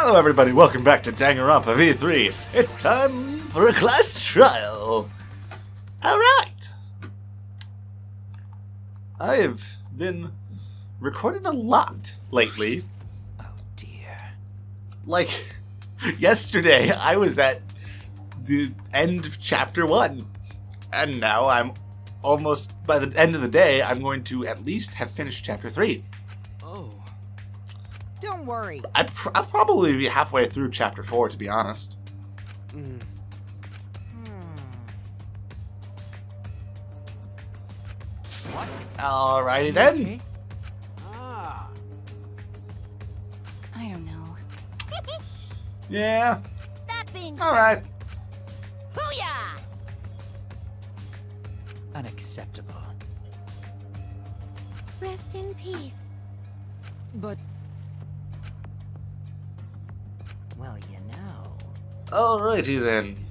Hello everybody, welcome back to DanganRonpa V3. It's time for a class trial. Alright. I have been recording a lot lately. Oh dear. Like, yesterday I was at the end of chapter 1. And now I'm almost, by the end of the day, I'm going to at least have finished chapter 3. Oh. Don't worry. I'll probably be halfway through chapter 4, to be honest. What? Alrighty then. Okay. Ah. I don't know. Yeah. That being Alright. Booyah! Unacceptable. Rest in peace. But... well, you know... Alrighty then.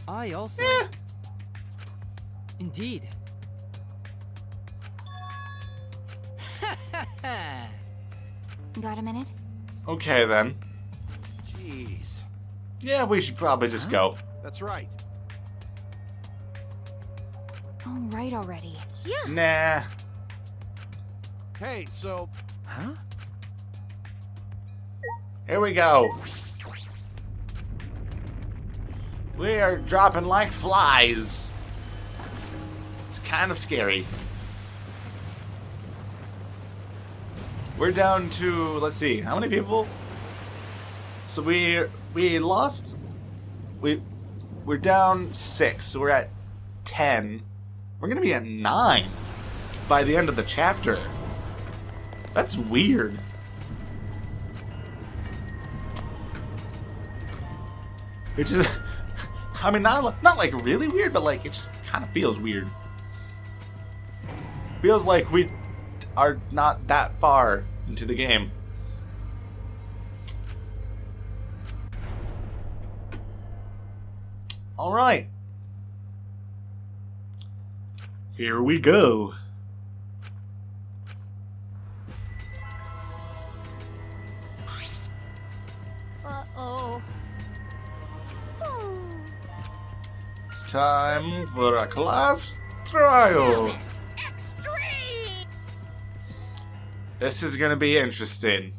I also... Indeed. Got a minute? Okay then. Jeez. Yeah, we should probably just go. That's right. All right already. Yeah. Nah. Hey, so... Huh? Here we go. We are dropping like flies. It's kind of scary. We're down to, let's see, how many people? So we lost. We're down 6. So we're at 10. We're gonna be at 9 by the end of the chapter. That's weird. Which is, I mean, not like really weird, but like it just kind of feels weird. Feels like we are not that far into the game. All right. Here we go. Uh-oh. It's time for a class trial. Extreme! This is gonna be interesting.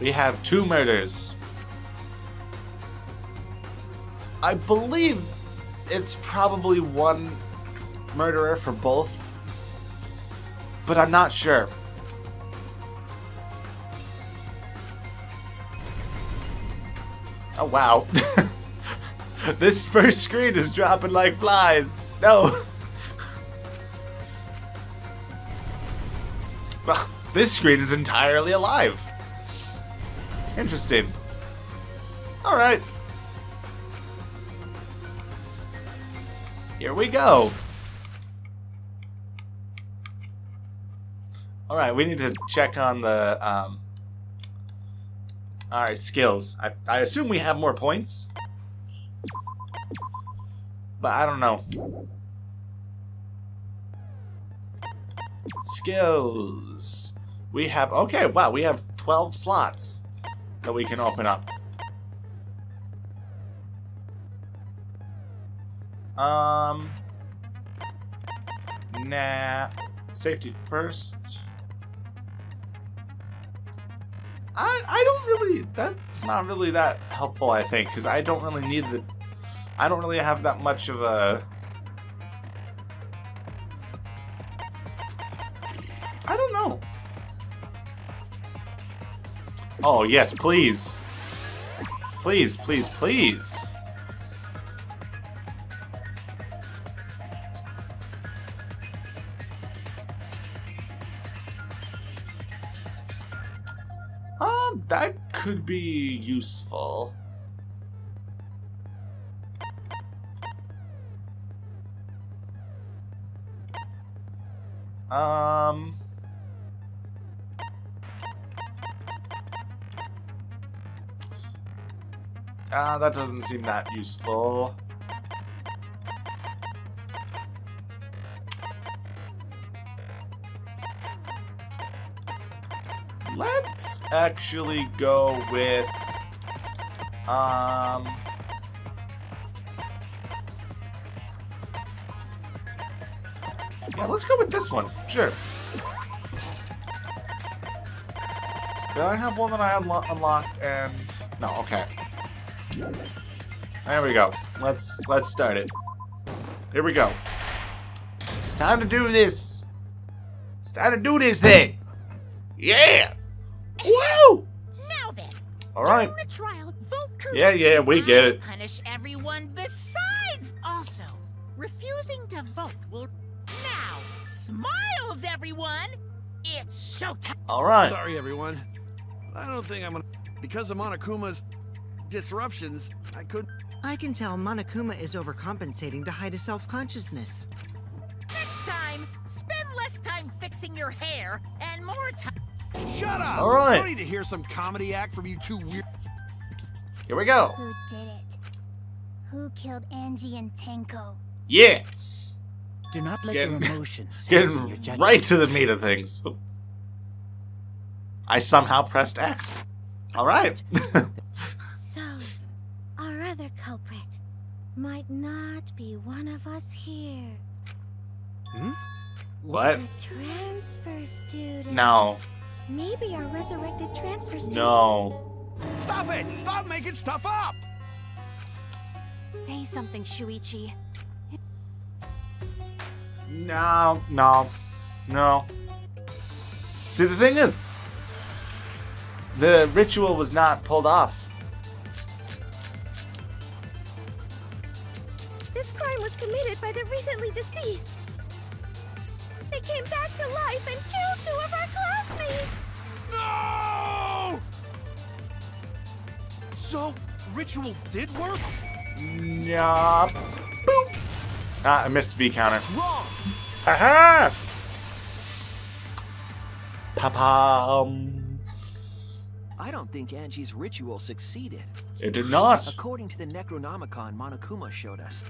We have 2 murders. I believe it's probably 1 murderer for both, but I'm not sure. Oh wow. This first screen is dropping like flies. No. Well, this screen is entirely alive. Interesting. Alright. Here we go. Alright, we need to check on the alright, skills. I assume we have more points. But I don't know. Skills. We have, okay, wow, we have 12 slots that we can open up. Nah. Safety first. I don't really, that's not really that helpful, I think, because I don't really need the, I don't really have that much of a, I don't know. Oh, yes, please. Please, please, please. That could be useful. That doesn't seem that useful. Let's actually go with yeah, let's go with this one. Sure. Did I have one that I unlocked and no, okay. There we go. Let's start it. Here we go. It's time to do this. It's time to do this thing. Yeah. Woo! Now then. All right. During the trial, vote correct. Yeah, we get it. Punish everyone besides. Also, refusing to vote will now. Smiles, everyone. It's showtime. All right. Sorry, everyone. I don't think I'm gonna. Because of Monokuma's disruptions, I couldn't. I can tell Monokuma is overcompensating to hide his self-consciousness. Next time, spend less time fixing your hair and more time. Shut up! All right. I don't need to hear some comedy act from you two weird. Here we go. Who did it? Who killed Angie and Tenko? Yeah. Do not let Getting- your emotions hasten your Getting judgment. right to the meat of things. I somehow pressed X. All right. So, our other culprit might not be one of us here. What? A transfer student. No. Maybe our resurrected transfer student. No. Stop it! Stop making stuff up! Say something, Shuichi. No. No. No. See, the thing is, the ritual was not pulled off. This crime was committed by the recently deceased. They came back to life and killed 2 of our classmates. No! So, ritual did work? Yeah. Boop. Ah, I missed V counter. Wrong! Haha! Papa. I don't think Angie's ritual succeeded. It did not. According to the Necronomicon Monokuma showed us,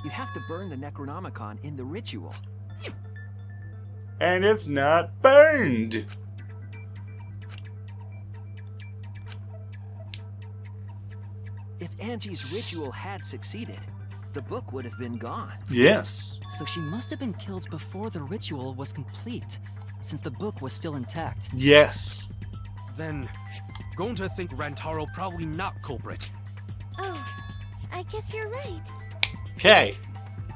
you have to burn the Necronomicon in the ritual. And it's not burned. If Angie's ritual had succeeded, the book would have been gone. Yes. So she must have been killed before the ritual was complete, since the book was still intact. Yes. Then, going to think Rantaro probably not culprit. Oh, I guess you're right. Okay.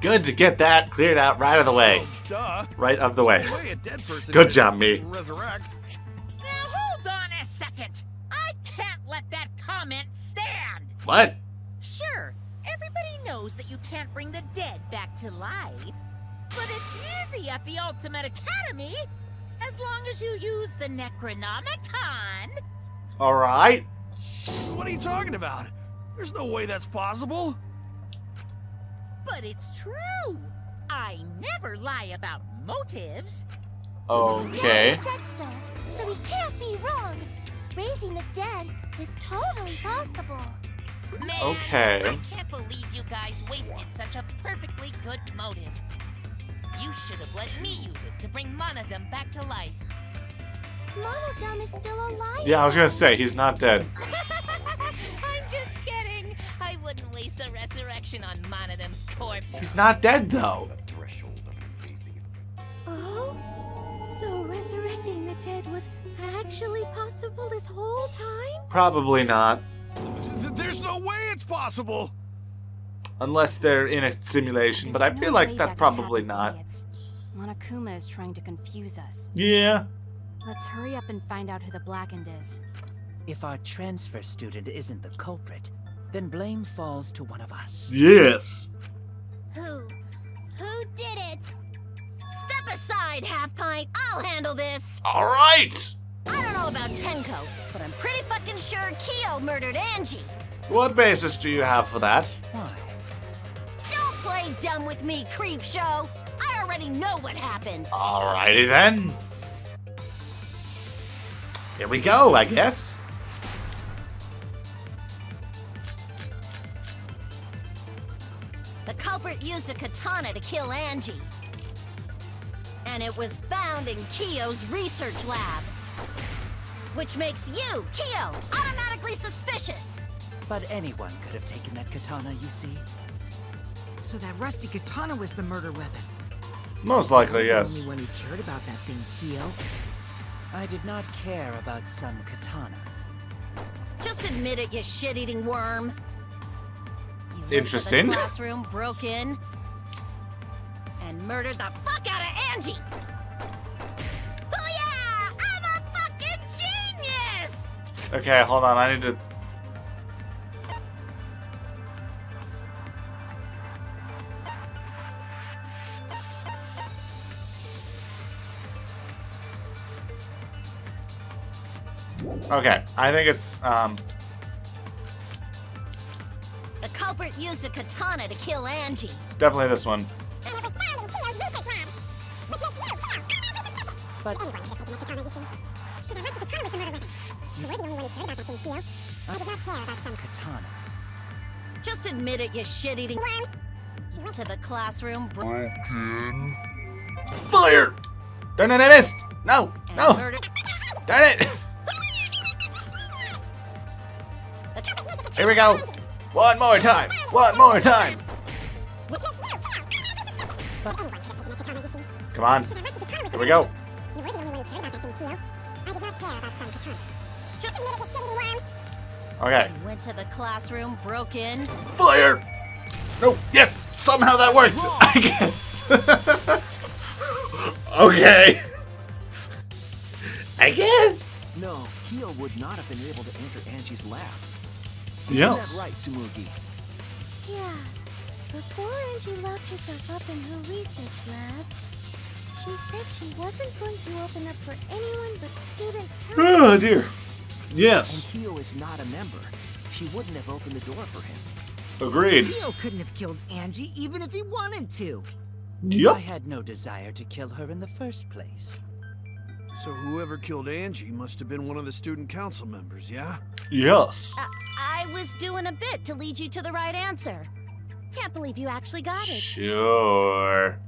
Good to get that cleared out right of the way. Duh. Right of the way. No way a dead person Good could job, me. Resurrect. Now hold on a second. I can't let that comment stand. What? Sure, everybody knows that you can't bring the dead back to life. But it's easy at the Ultimate Academy, as long as you use the Necronomicon. All right. What are you talking about? There's no way that's possible. But it's true. I never lie about motives. Okay. Daddy said so he can't be wrong. Raising the dead is totally possible. Man, Okay. I can't believe you guys wasted such a perfectly good motive. You should have let me use it to bring Monodum back to life. Monodum is still alive. Yeah, I was gonna say he's not dead. I'm just kidding. I wouldn't waste a resurrection on Monodum's corpse. He's not dead though. Oh? So resurrecting the dead was actually possible this whole time? Probably not, There's no way it's possible. unless they're in a simulation. But I There's feel no like way that's that could probably happen, not. idiots. Monokuma is trying to confuse us. Yeah. Let's hurry up and find out who the Blackened is. If our transfer student isn't the culprit, then blame falls to one of us. Yes. Who? Who did it? Step aside, Half Pint. I'll handle this. All right. I don't know about Tenko, but I'm pretty fucking sure Kyo murdered Angie. What basis do you have for that? Why? Don't play dumb with me, creep show. I already know what happened. Alrighty then. Here we go, I guess. The culprit used a katana to kill Angie. And it was found in Kyo's research lab. which makes you, Kyo, automatically suspicious. But anyone could have taken that katana, you see. So that rusty katana was the murder weapon. Most likely, You're yes. the only one who cared about that thing, Kyo. I did not care about some katana. Just admit it, you shit-eating worm. You went Interesting. to the classroom, broke in, and murdered the fuck out of Angie. Booyah! I'm a fucking genius! Okay, hold on. I need to. Okay, I think it's The culprit used a katana to kill Angie. it's definitely this one. And it was found in Kyo's research lab, which makes you, Kyo, automatically suspicious. But Anyone could have taken that katana, you see. So the rusty katana was the murder weapon. You were the only one who cared about that thing, Kyo. I did not care about some katana. Just admit it, you shit-eating worm. He went to the classroom, Fire! Darn it, I missed! No! and No! murdered. Darn it! The culprit used a katana Here we to kill go! Angie. One more time! One more time! Which makes you, Kyo, automatically suspicious. Anyone could have taken that katana, you see. Come on. So the rusty katana was the Here we murder go. weapon. You were the only one who cared about that thing, Kyo. I did not care about some katana. Just admit it, you shit-eating worm. Okay. He went to the classroom, broke in. Fire! No, yes! Somehow that worked! I guess. Okay. I guess. No, Kyo would not have been able to enter Angie's lab. Yes. Isn't that right, Tsumugi? Yeah. Before Angie locked herself up in her research lab, she said she wasn't going to open up for anyone but student council. Oh dear. And Yes. Kyo is not a member. She wouldn't have opened the door for him. Agreed. Kyo couldn't have killed Angie even if he wanted to. I Yep. had no desire to kill her in the first place. So whoever killed Angie must have been one of the student council members, yeah? Yes. I was doing a bit to lead you to the right answer. Can't believe you actually got it. Sure.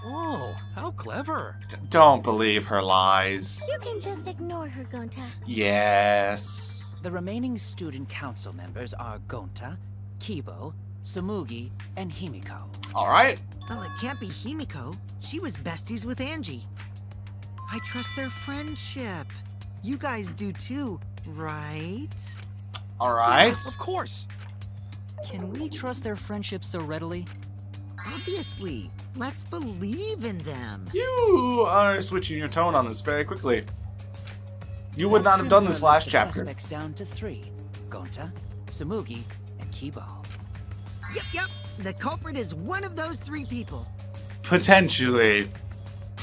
Oh, how clever. Don't believe her lies. You can just ignore her, Gonta. Yes. The remaining student council members are Gonta, Kibo, Tsumugi, and Himiko. Alright. Well, it can't be Himiko. She was besties with Angie. I trust their friendship. You guys do too, right? Alright. Of course. Can we trust their friendship so readily? Obviously. Let's believe in them. You are switching your tone on this very quickly. You would not have done this last chapter. Suspects down to 3: Gonta, Tsumugi, and Kibo. Yep. The culprit is one of those 3 people. Potentially.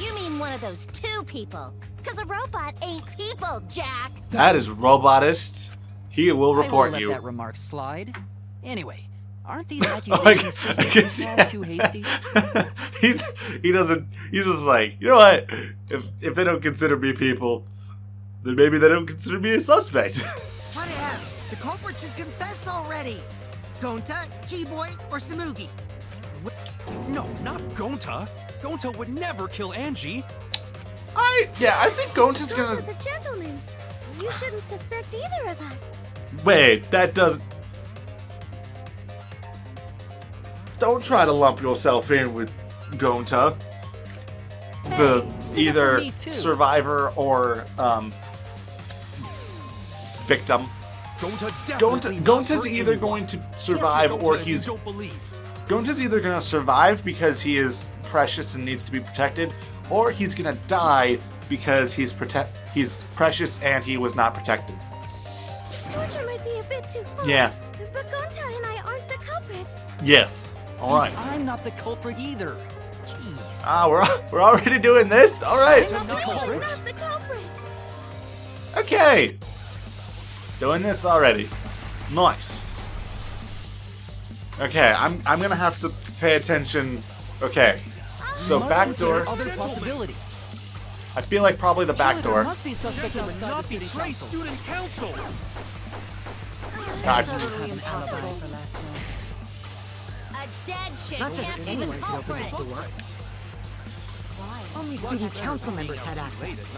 You mean one of those 2 people? Because a robot ain't people, Jack. That is robotist. He will I will report let you. that remark slide. Anyway, aren't these Oh, accusations just I a guess, tad yeah. too hasty? He's just like, you know what? If they don't consider me people, then maybe they don't consider me a suspect. What else? The culprit should confess already. Gonta, Keyboy, or Tsumugi? No, not Gonta. Gonta would never kill Angie. I think Gonta's gonna. Gonta's a gentleman. You shouldn't suspect either of us. Wait, that doesn't. Don't try to lump yourself in with Gonta. The Hey, stick up for either me, too. survivor or victim. Gonta definitely not Gonta's hurt either anyone. going to survive Torture or Gonta if you he's don't believe. Gonta's either gonna survive because he is precious and needs to be protected, or he's gonna die because he's precious and he was not protected. Torture might be a bit too far. Yeah. But Gonta and I aren't the culprits. Yes. All right. I'm not the culprit either. Jeez. Ah, we're already doing this. All right. I'm not the We're culprit. not the culprit. Okay. Doing this already. Nice. Okay, I'm gonna have to pay attention. Okay. So Must back consider door. other possibilities. I feel like probably the back Surely there door. must be suspects Gonta would outside the not student betray council. student council. God. Have an alibi for last night. A dead chick Not just can't be the anyone could open culprit. the door. Only student council members had access.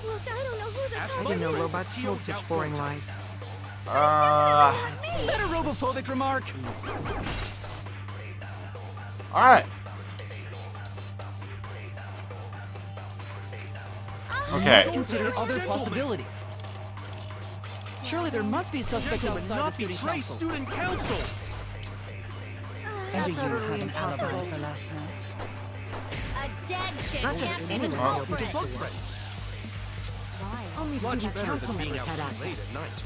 Look, I don't know who the Ask I didn't know robots told such boring lies. Is that a robophobic remark? Alright. Okay. Let's consider other possibilities. Surely there must be suspects outside the student council. Student council. And do you utterly have an impossible. alibi for last night? A dead chick Not just can't be the anyone Oh. could open culprit. that door. Only Much student better council than being members out had too late access. at night.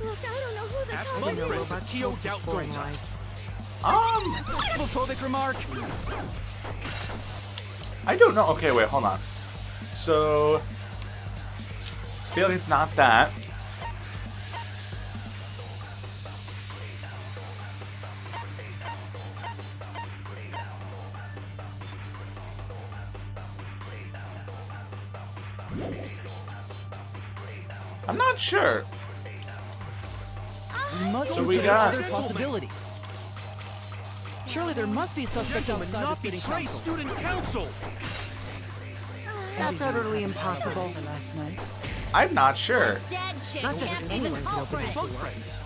Look, I don't know who the Ask I my didn't know friends at robots Kyo told such Doubt boring Goita. lies. Robophobic remark. I don't know. Okay, wait, hold on. So, I feel like it's not that. I'm not sure. We must So we consider got- other possibilities. Surely there must be suspects Gentlemen, outside the not student betray council. student council. That's utterly impossible. For last night? I'm not sure. Dead chick Not just can't be the anyone could open that culprit. door. Friends.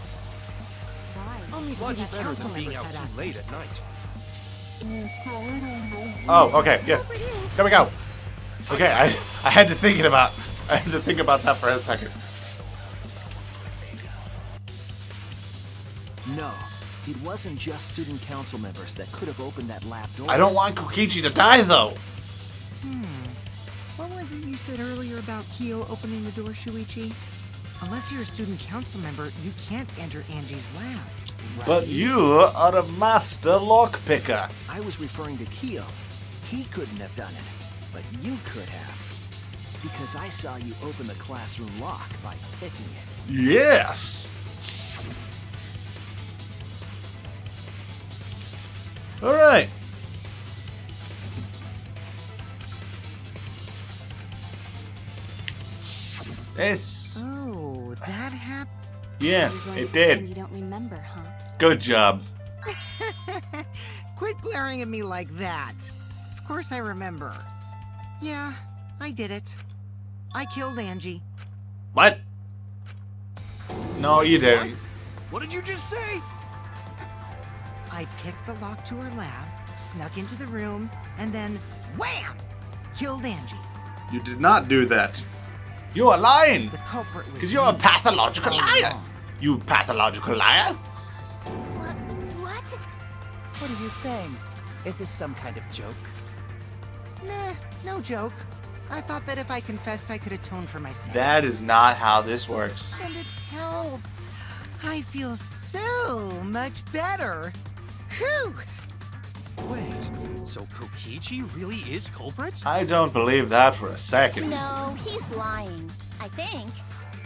Only Much student better council than being members out had too late access. at night. Oh, okay, yes. There we go. Okay, I had to think about that for a second. No, it wasn't just student council members that could have opened that lab door. I don't want Kokichi to die though. What was it you said earlier about Kyo opening the door, Shuichi? Unless you're a student council member, you can't enter Angie's lab. But you are a master lockpicker. I was referring to Kyo. He couldn't have done it, but you could have. Because I saw you open the classroom lock by picking it. Yes. All right. This. Oh, that happened. Yes, You're going it to pretend did. You don't remember, huh? Good job. Quit glaring at me like that. Of course I remember. Yeah, I did it. I killed Angie. What? No, you didn't. What did you just say? I picked the lock to her lab, snuck into the room, and then wham! Killed Angie. You did not do that. You are lying. The culprit was Because you're a me. pathological All liar. along. You pathological liar. What? What are you saying? Is this some kind of joke? Nah, no joke. I thought that if I confessed, I could atone for my sins. That is not how this works. And it helped. I feel so much better. Whew! Wait, so Kokichi really is culprit? I don't believe that for a second. No, he's lying. I think.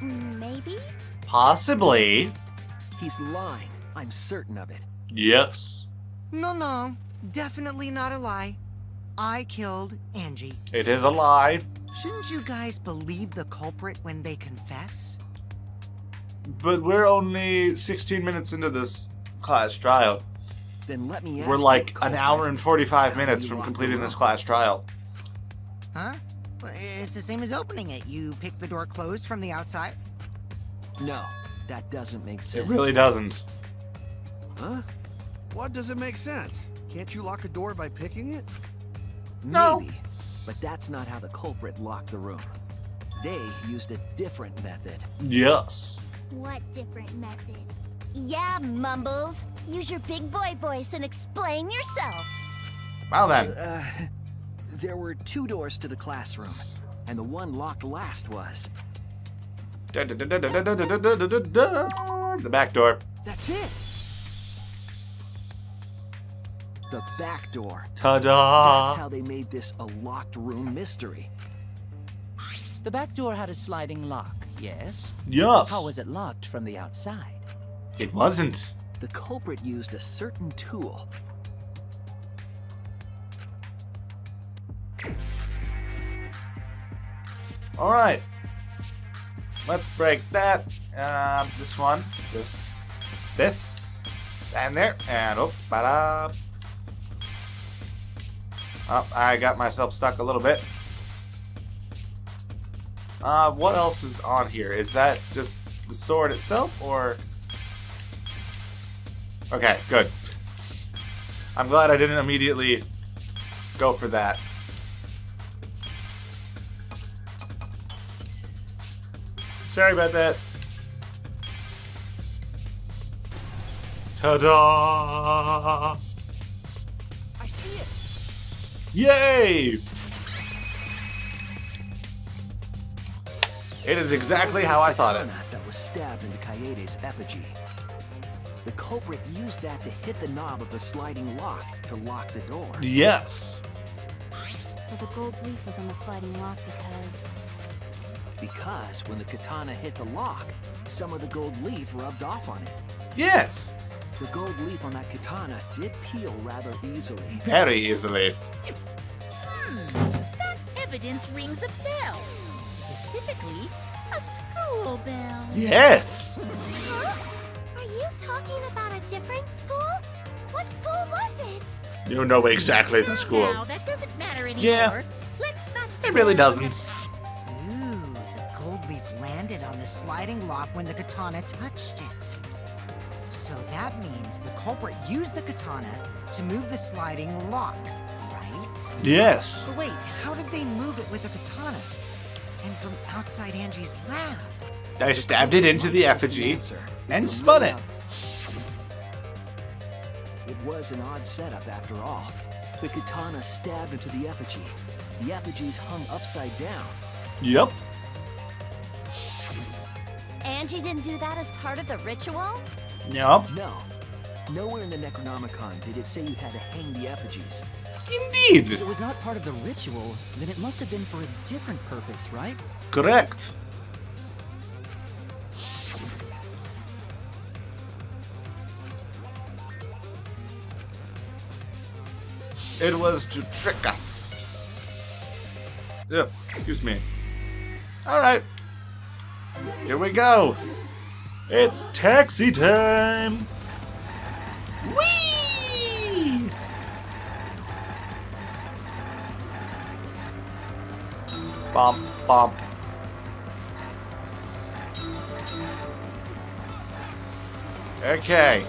Maybe? Possibly. He's lying. I'm certain of it. Yes. No, definitely not a lie. I killed Angie. It is a lie. Shouldn't you guys believe the culprit when they confess? But we're only 16 minutes into this class trial. Then let me ask We're you, like an culprit, hour and 45 how minutes you from locked completing the this room? class trial. Huh? Well, it's the same as opening it. You pick the door closed from the outside. No, that doesn't make It sense. really doesn't. Huh? What doesn't make sense? Can't you lock a door by picking it? No. Maybe, but that's not how the culprit locked the room. They used a different method. Yes. What different method? Yeah, Mumbles. Use your big boy voice and explain yourself. Well then. There were 2 doors to the classroom, and the one locked last was. The back door. That's it! The back door. That's Ta-da! how they made this a locked room mystery. The back door had a sliding lock, yes? Yes. How was it locked from the outside? It wasn't. The culprit used a certain tool. All right. Let's break that. This one. This. And there. And oh, ba-da. Oh, I got myself stuck a little bit. What else is on here? Is that just the sword itself, or... Okay, good. I'm glad I didn't immediately go for that. Sorry about that. Ta-da! I see it. Yay! It is exactly how I thought it. That was stabbed into Kaede's effigy. The culprit used that to hit the knob of the sliding lock to lock the door. Yes. So the gold leaf was on the sliding lock Because when the katana hit the lock, some of the gold leaf rubbed off on it. Yes. The gold leaf on that katana did peel rather easily. Very easily. That evidence rings a bell. Specifically, a school bell. Yes. Huh? Are you talking about a different school? What school was it? You know exactly the school. Now, that doesn't matter anymore. Yeah. Let's not It really doesn't. Ooh, the gold leaf landed on the sliding lock when the katana touched it. So that means the culprit used the katana to move the sliding lock, right? Yes. But wait, how did they move it with a katana? And from outside Angie's lab? I stabbed it into the effigy and spun it. It was an odd setup after all. The katana stabbed into the effigy. The effigies hung upside down. Yep. Angie didn't do that as part of the ritual? Yep. No. Nowhere in the Necronomicon did it say you had to hang the effigies. Indeed. If it was not part of the ritual, then it must have been for a different purpose, right? Correct. It was to trick us. Yep, excuse me. Alright. Here we go. It's taxi time. Whee! Bump, bump. Okay.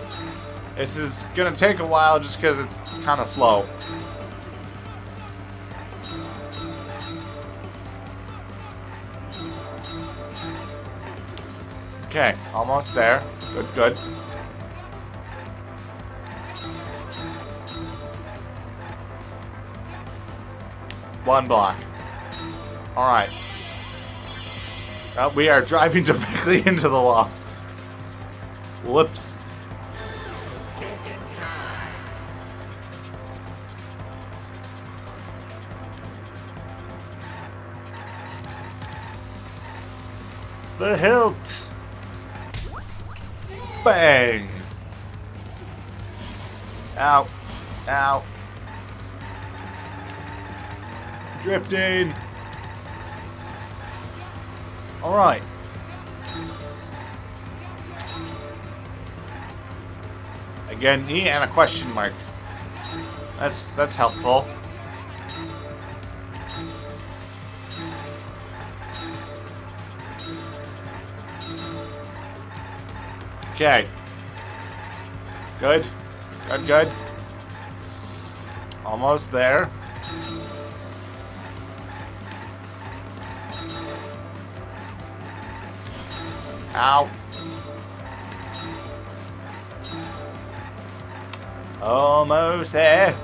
This is gonna take a while just because it's kind of slow. Okay, almost there. Good, good. One block. Alright. We are driving directly into the wall. Whoops. The hilt. Bang. Ow. Ow. Drifting. All right. Again, E and a question mark. That's helpful. Okay. Good. Good, good. Almost there. Ow. Almost there.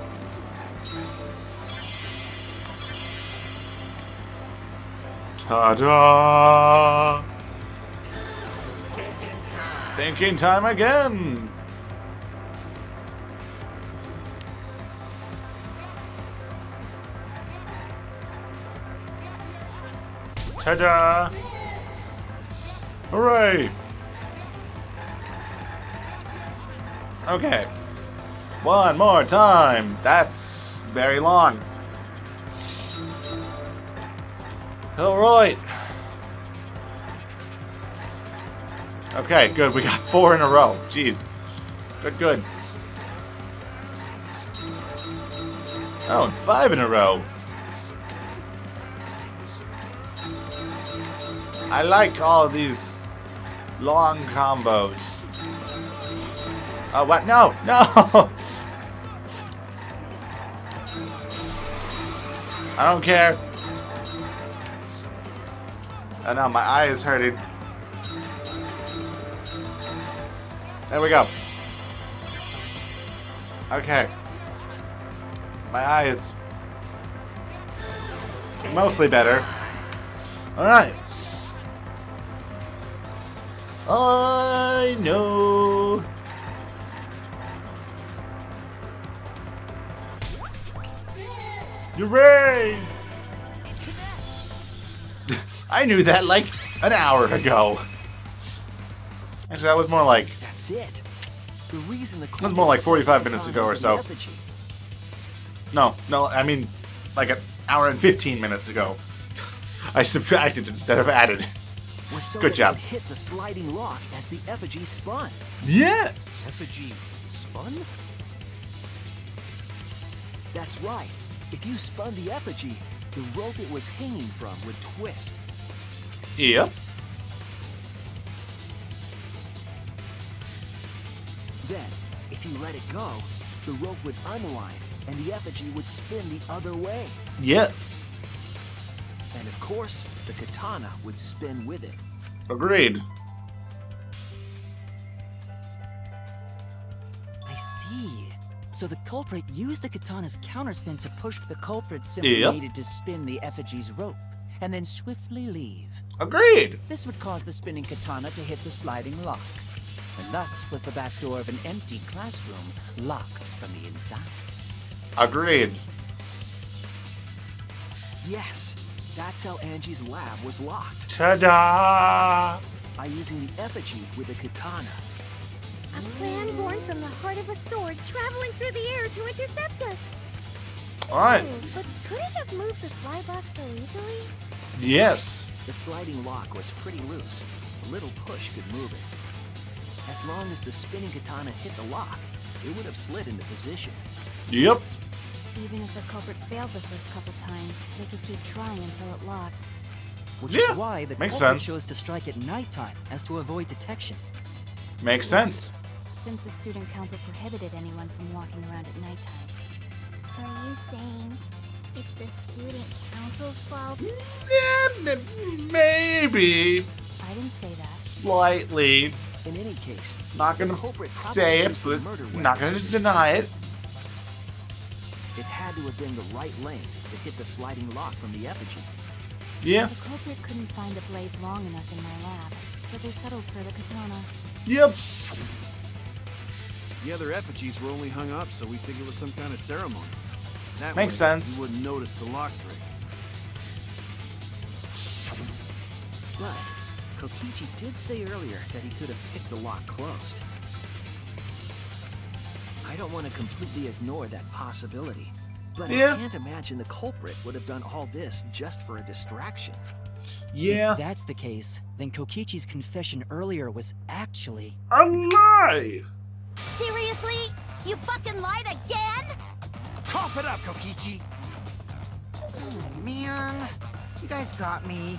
Ta-da! Thinking time again. Ta-da! Hooray! Okay. One more time. That's very long. Alright. Okay, good. We got 4 in a row. Jeez. Good, good. Oh, and 5 in a row. I like all of these long combos. Oh, what? No! No! I don't care. Oh no, my eye is hurting. There we go. Okay. My eye is mostly better. Alright. I know. Hooray! I knew that like an hour ago. Actually, that was more like... That's it. The reason the that was more like 45 minutes ago or so. No, I mean like an hour and 15 minutes ago. I subtracted instead of added. So good job. It hit the sliding lock as the effigy spun. Yes! Effigy spun? That's right. If you spun the effigy, the rope it was hanging from would twist. Yep. Then, if you let it go, the rope would unwind and the effigy would spin the other way. Yes. And of course, the katana would spin with it. Agreed. I see. So the culprit used the katana's counterspin to push the culprit simply Yep. needed to spin the effigy's rope, and then swiftly leave. Agreed. This would cause the spinning katana to hit the sliding lock, and thus was the back door of an empty classroom locked from the inside. Agreed. Yes, that's how Angie's lab was locked. Ta-da! By using the effigy with a katana. A plan born from the heart of a sword traveling through the air to intercept us. Alright. Oh, but could it have moved the slide lock so easily? Yes. The sliding lock was pretty loose. A little push could move it. As long as the spinning katana hit the lock, it would have slid into position. Yep. Even if the culprit failed the first couple times, they could keep trying until it locked. Which Yeah, is why the makes culprit sense. chose to strike at nighttime, as to avoid detection. Makes sense. Since the student council prohibited anyone from walking around at nighttime. Are you saying it's the student council's fault? Yeah, maybe. I didn't say that. Slightly. In any case, Not the gonna culprit say probably it, used the but murder weapon not gonna to deny it. It had to have been the right length to hit the sliding lock from the effigy. Yeah. The culprit couldn't find a blade long enough in my lab, so they settled for the katana. Yep. The other effigies were only hung up, so we think it was some kind of ceremony. That Makes way, sense. You wouldn't notice the lock trick. But Kokichi did say earlier that he could have picked the lock closed. I don't want to completely ignore that possibility, but Yeah. I can't imagine the culprit would have done all this just for a distraction. Yeah. If that's the case, then Kokichi's confession earlier was actually... A lie. Seriously? You fucking lied again? Cough it up, Kokichi! Oh, man, you guys got me.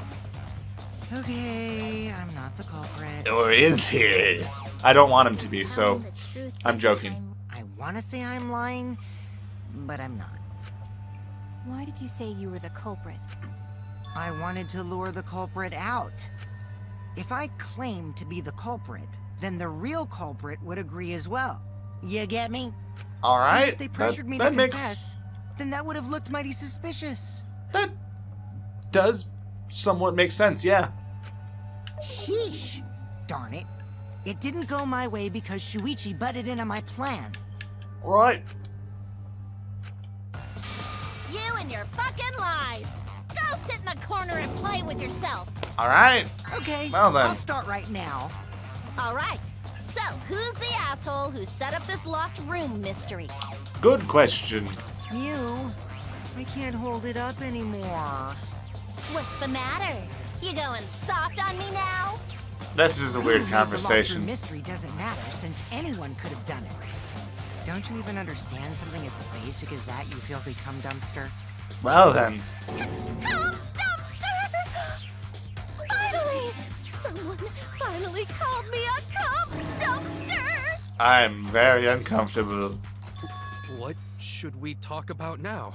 Okay, I'm not the culprit. Or is he? I don't want him to be, so Telling the truth I'm this joking. time. I want to say I'm lying, but I'm not. Why did you say you were the culprit? I wanted to lure the culprit out. If I claimed to be the culprit, then the real culprit would agree as well. You get me? All And right. if they pressured me to that makes confess, then that would have looked mighty suspicious. that does somewhat make sense. Yeah. Sheesh. Darn it. It didn't go my way because Shuichi butted in on my plan. All right. You and your fucking lies! Go sit in the corner and play with yourself! All right. Okay, Well then. I'll start right now. Alright, so who's the asshole who set up this locked room mystery? Good question. You. I can't hold it up anymore. What's the matter? You going soft on me now? This is a weird Who made the locked room conversation. mystery doesn't matter since anyone could have done it. Don't you even understand something as basic as that, you filthy cum dumpster? Well then. Come, dumpster! Finally! I'm very uncomfortable. What should we talk about now?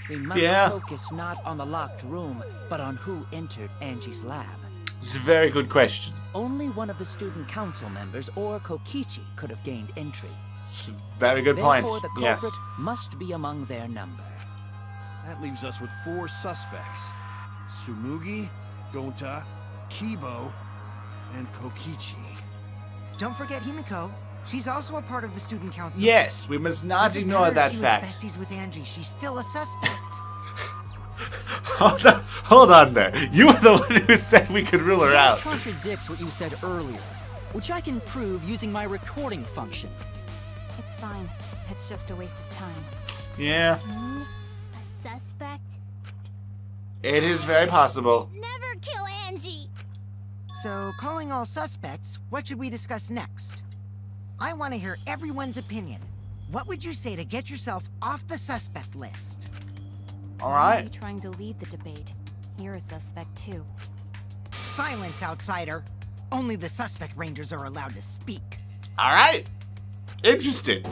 We must Yeah. focus not on the locked room, but on who entered Angie's lab. It's a very good question. Only one of the student council members or Kokichi could have gained entry. It's a very good point. Therefore, the Yes. culprit must be among their number. That leaves us with 4 suspects. Tsumugi, Gonta, Kibo, and Kokichi. Don't forget Himiko. She's also a part of the student council. Yes, we must not Doesn't ignore matter if that she fact. was besties with Angie. She's still a suspect. Hold on there. You were the one who said we could rule her That out. contradicts what you said earlier, which I can prove using my recording function. It's fine. It's just a waste of time. Yeah, Me? A suspect? it is very possible. Never kill Angie! So, calling all suspects, what should we discuss next? I want to hear everyone's opinion. What would you say to get yourself off the suspect list? All right. I'm trying to lead the debate. You're a suspect too. Silence, outsider. Only the suspect rangers are allowed to speak. All right. Interesting.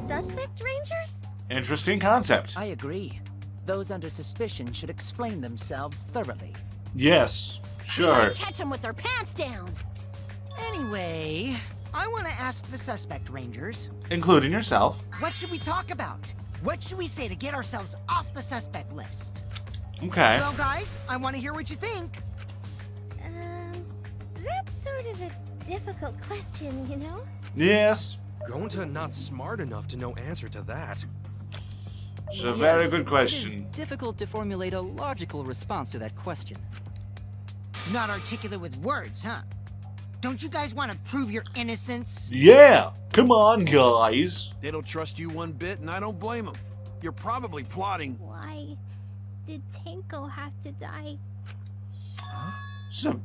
Suspect rangers? Interesting concept. I agree. Those under suspicion should explain themselves thoroughly. Yes, sure. Catch them with their pants down. Anyway, I want to ask the suspect rangers, Including yourself. what should we talk about? What should we say to get ourselves off the suspect list? Okay. Well, guys, I want to hear what you think. That's sort of a difficult question, you know? Yes. Gonta not smart enough to know answer to that. It's a very Yes, good It question. is difficult to formulate a logical response to that question. Not articulate with words, huh? Don't you guys want to prove your innocence? Yeah. Come on, guys. They don't trust you one bit, and I don't blame them. You're probably plotting. Why did Tenko have to die? It's a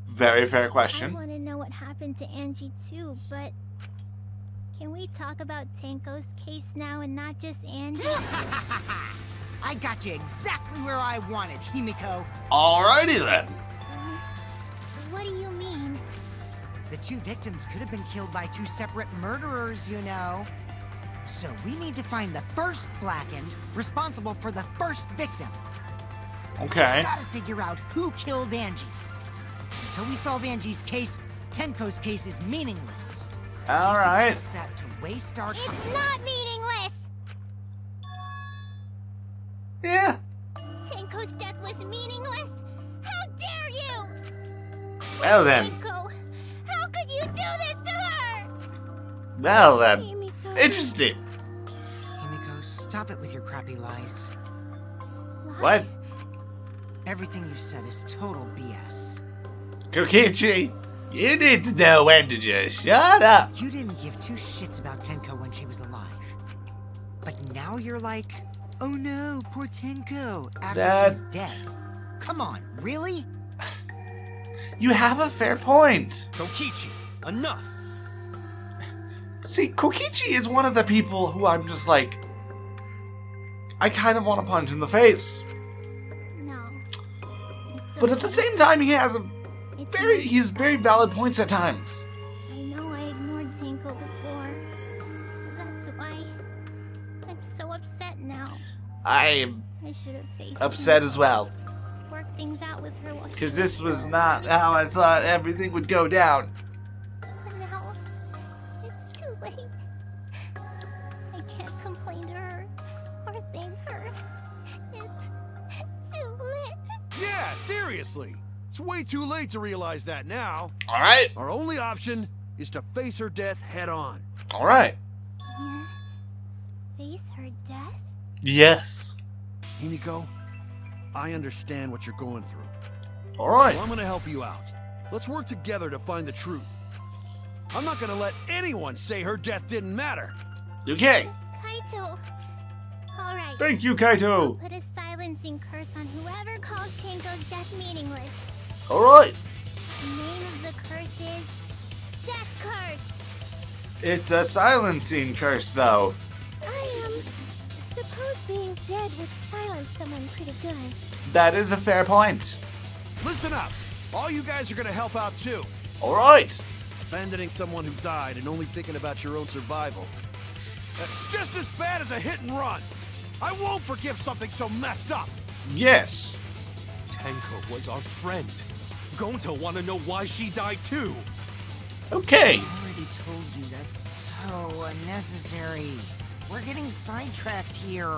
very fair I question. want to know what happened to Angie too, but can we talk about Tenko's case now and not just Angie? I got you exactly where I wanted, Himiko. Alrighty then. What do you mean? The 2 victims could have been killed by 2 separate murderers, you know. So we need to find the first blackened responsible for the first victim. Okay. Gotta figure out who killed Angie. Until we solve Angie's case, Tenko's case is meaningless. All right. Just that to waste our time. It's not meaningless! Yeah. Tenko's death was meaningless? How dare you! Well then. Tenko, how could you do this to her? Well then. Himiko. Interesting. Himiko, stop it with your crappy lies. What? Everything you said is total BS. Kokichi, you need to know when to just shut up. You didn't give 2 shits about Tenko when she was alive. But now you're like, oh no, poor Tenko, after she's dead. Come on, really? You have a fair point. Kokichi, enough! See, Kokichi is one of the people who I'm just like, I kind of want to punch in the face. No. It's But at the okay. same time, he has It's he has very valid points at times. I know I ignored Tenko before. That's why I'm so upset now. I am I should have faced upset Himiko, as well. worked things out with her while she Because this was still not alive. how I thought everything would go down. But now it's too late. I can't complain to her or thank her. It's too late. Yeah, seriously. It's way too late to realize that now. Alright. Our only option is to face her death head on. Alright. Face her death? Yes. Himiko, I understand what you're going through. Alright. So I'm gonna help you out. Let's work together to find the truth. I'm not gonna let anyone say her death didn't matter. Okay. Kaito! Alright. Thank you, I'll Kaito. put a silencing curse on whoever calls Tenko's death meaningless. Alright. The name of the curse is Death Curse. It's a silencing curse, though. I suppose being dead would silence someone pretty good. That is a fair point. Listen up. All you guys are gonna help out too. Alright. Abandoning someone who died and only thinking about your own survival. That's just as bad as a hit and run. I won't forgive something so messed up. Yes. Tenko was our friend. Going to want to know why she died too. Okay. I already told you that's so unnecessary. We're getting sidetracked here.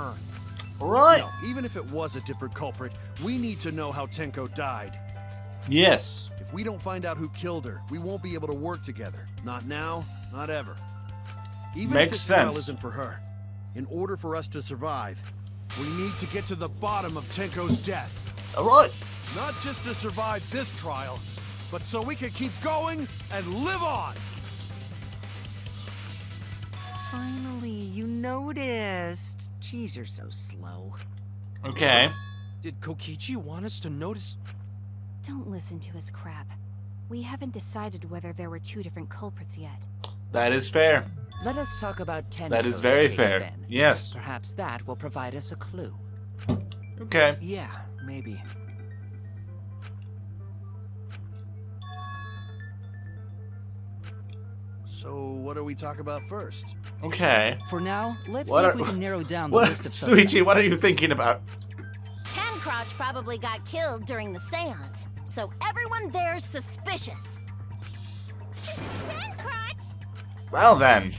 All right. No, even if it was a different culprit, we need to know how Tenko died. Yes. If we don't find out who killed her, we won't be able to work together. Not now, not ever. Even Makes if this trial sense. isn't for her, in order for us to survive, we need to get to the bottom of Tenko's death. All right. Not just to survive this trial, but so we can keep going and live on. Finally, you noticed. Jeez, you're so slow. Okay. Did Kokichi want us to notice? Don't listen to his crap. We haven't decided whether there were two different culprits yet. That is fair. Let us talk about Tenko's That is very case, fair. then. Yes. Perhaps that will provide us a clue. Okay. Yeah, maybe. So, what do we talk about first? Okay. For now, let's What see are- if we can narrow down the What, list of suspects. Suichi? What are you thinking about? Tancrotch probably got killed during the seance, so everyone there's suspicious. Tancrotch! Well then.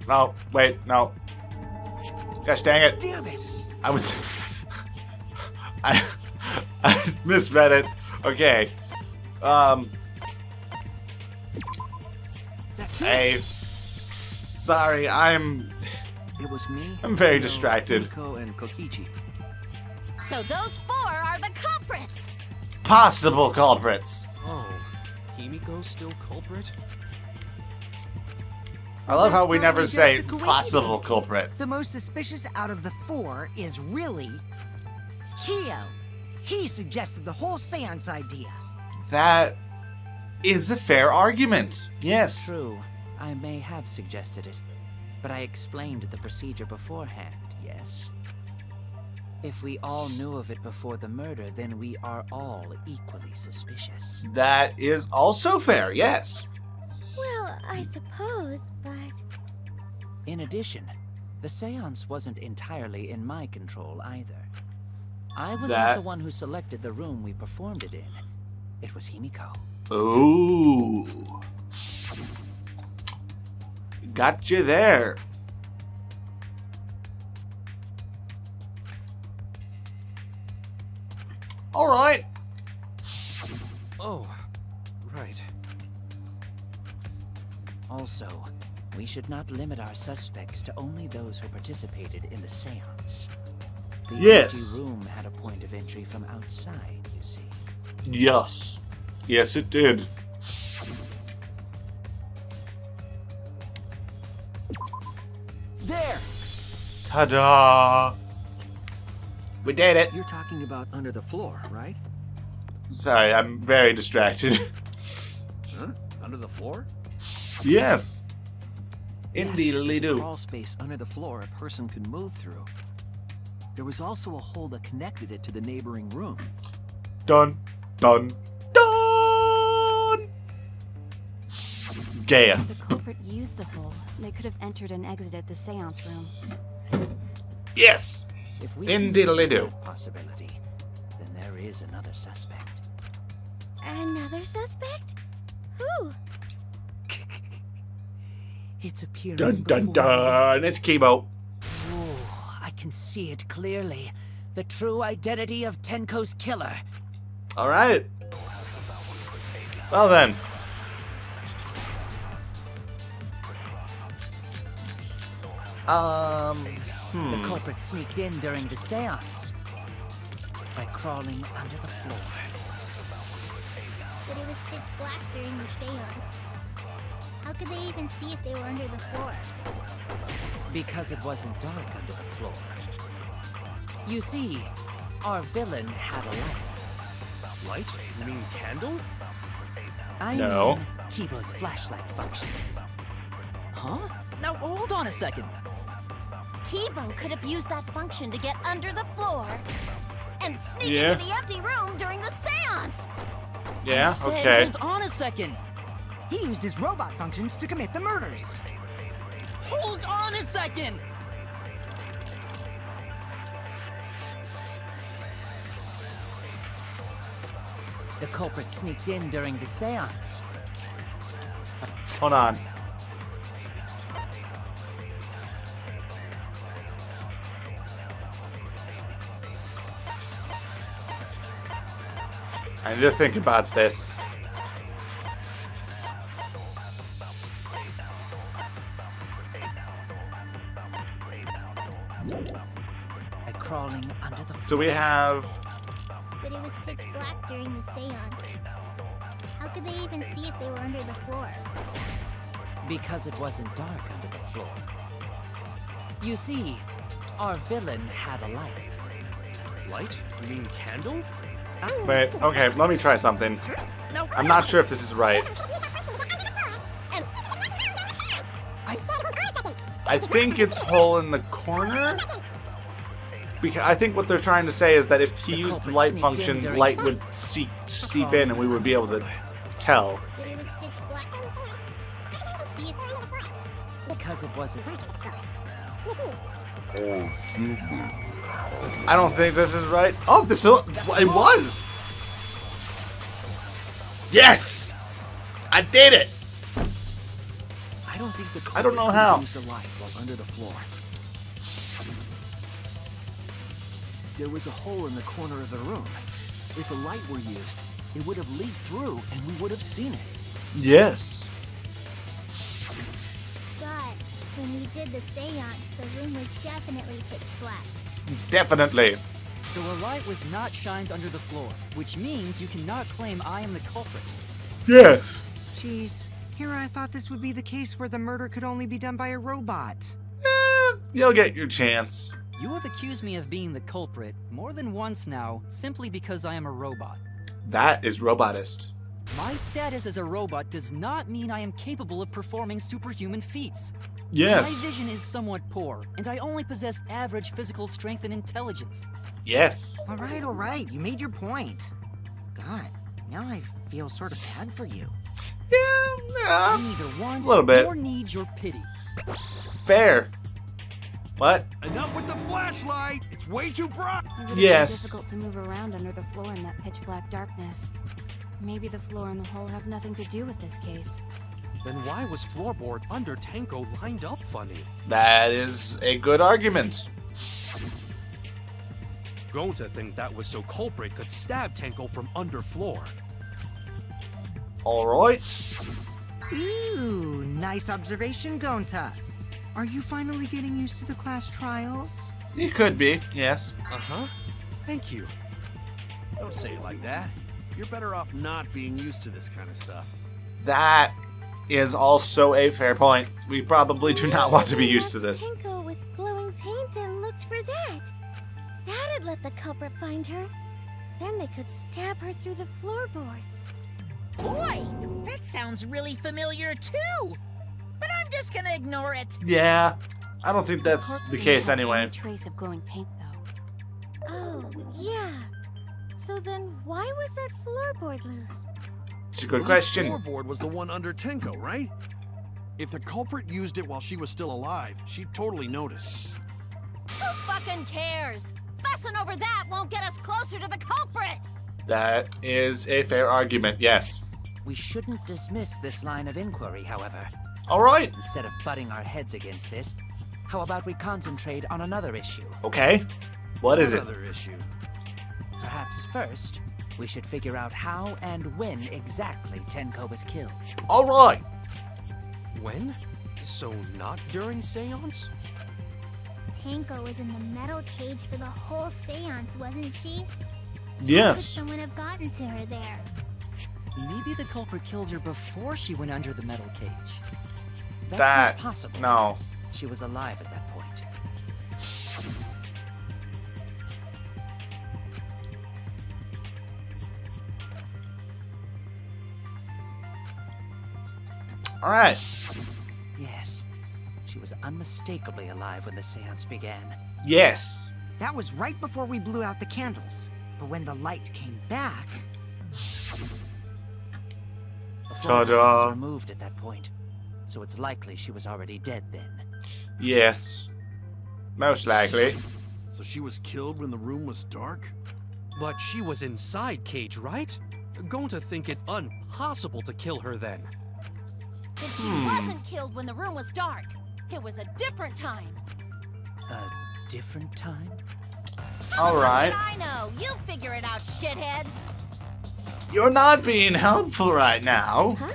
No, wait, no. Gosh dang it. Damn it! I was... I misread it. Okay. That's it. Hey. Sorry, It was me. I'm very Hiro, distracted. Himiko, and Kokichi. So those four are the culprits! possible culprits. Oh, Himiko's still culprit? I love how we That's never probably say just a possible coincidence. culprit. The most suspicious out of the four is really Kyo. He suggested the whole seance idea. That is a fair argument. Yes. True, I may have suggested it, but I explained the procedure beforehand, yes? If we all knew of it before the murder, then we are all equally suspicious. That is also fair, yes. Well, I suppose, but... In addition, the seance wasn't entirely in my control either. I was not That- the one who selected the room we performed it in. It was Himiko. Ooh. Got you there. All right. Oh, right. Also, we should not limit our suspects to only those who participated in the seance. The Yes. empty room had a point of entry from outside, you see. Yes. Yes, it did. There! Ta-da! We did it. You're talking about under the floor, right? Sorry, I'm very distracted. Huh? Under the floor? Yes. Yes, Indeed, there's a do. crawl space under the floor a person could move through. There was also a hole that connected it to the neighboring room. Dun, dun, dun! If Gaius. the culprit used the hole, they could have entered and exited the seance room. Yes. If we Indeed, consider do. that possibility, then there is another suspect. Another suspect? Who? It's appearing Dun, dun, before me. dun. It's Kibo. Oh, I can see it clearly. The true identity of Tenko's killer. All right. Well then. The culprit sneaked in during the seance by crawling under the floor. But it was pitch black during the seance. How could they even see if they were under the floor? Because it wasn't dark under the floor. You see, our villain had a light. Light? You mean candle? I No. mean Kibo's flashlight function. Huh? Now, hold on a second. Kibo could have used that function to get under the floor and sneak Yeah. into the empty room during the seance. Yeah, I said, okay. hold on a second. He used his robot functions to commit the murders. Hold on a second. The culprit sneaked in during the seance. Hold on. I need to think about this. By crawling under the floor. So we have... But it was pitch black during the seance. How could they even see if they were under the floor? Because it wasn't dark under the floor. You see, our villain had a light. Light? You mean candle? Wait, okay, let me try something. I'm not sure if this is right. I think it's hole in the corner? Because I think what they're trying to say is that if he used the light function, light would seep in and we would be able to tell. But it was pitch black. See if they're under the floor. Because it wasn't. I don't think this is right. Oh, this it was. Yes, I did it. I don't think the I don't know culprit how. used a light while under the floor. There was a hole in the corner of the room. If a light were used, it would have leaked through and we would have seen it. Yes. But when we did the seance, the room was definitely pitch black. Definitely. So a light was not shined under the floor, which means you cannot claim I am the culprit. Yes. Jeez, here I thought this would be the case where the murder could only be done by a robot. You'll get your chance. You have accused me of being the culprit more than once now, simply because I am a robot. That is robotist. My status as a robot does not mean I am capable of performing superhuman feats. Yes. My vision is somewhat poor, and I only possess average physical strength and intelligence. Yes. All right, you made your point. God, now I feel sort of bad for you. Yeah. I neither want A little bit. nor need your pity. Fair. What? Enough with the flashlight! It's way too bright! It would have Yes. been difficult to move around under the floor in that pitch black darkness. Maybe the floor and the hole have nothing to do with this case. Then why was floorboard under Tenko lined up funny? That is a good argument. Going to think that was so culprit could stab Tenko from under floor. All right. Ooh, nice observation, Gonta. Are you finally getting used to the class trials? It could be. Yes. Uh-huh. Thank you. Don't say it like that. You're better off not being used to this kind of stuff. That is also a fair point. We probably do not want to be used to this. Tinko with glowing paint and looked for that. That'd let the culprit find her. Then they could stab her through the floorboards. Boy, that sounds really familiar too. But I'm just gonna ignore it. Yeah. I don't think that's corpse the didn't case have anyway. any trace of glowing paint, though. Oh, yeah. So then why was that floorboard loose? It's a good The question. floorboard was the one under Tenko, right? If the culprit used it while she was still alive, she'd totally notice. Who fucking cares? Fussing over that won't get us closer to the culprit! That is a fair argument, yes. We shouldn't dismiss this line of inquiry, however. All right. Instead of butting our heads against this, how about we concentrate on another issue? Okay. What is it? Another issue. Perhaps first, we should figure out how and when exactly Tenko was killed. All right. When? So not during seance? Tinko was in the metal cage for the whole seance, wasn't she? How could Yes. someone have gotten to her there? Maybe the culprit killed her before she went under the metal cage. That's That- not possible. No. She was alive at that point. All right. Yes, She was unmistakably alive when the seance began. Yes. That was right before we blew out the candles. But when the light came back... The floor Ta-da. was removed at that point, so it's likely she was already dead then. Yes. Most likely. So she was killed when the room was dark? But she was inside Cage, right? Going to think it impossible to kill her then. If she wasn't killed when the room was dark, it was a different time. A different time? All right. What should I know? You figure it out, shitheads. You're not being helpful right now. Huh?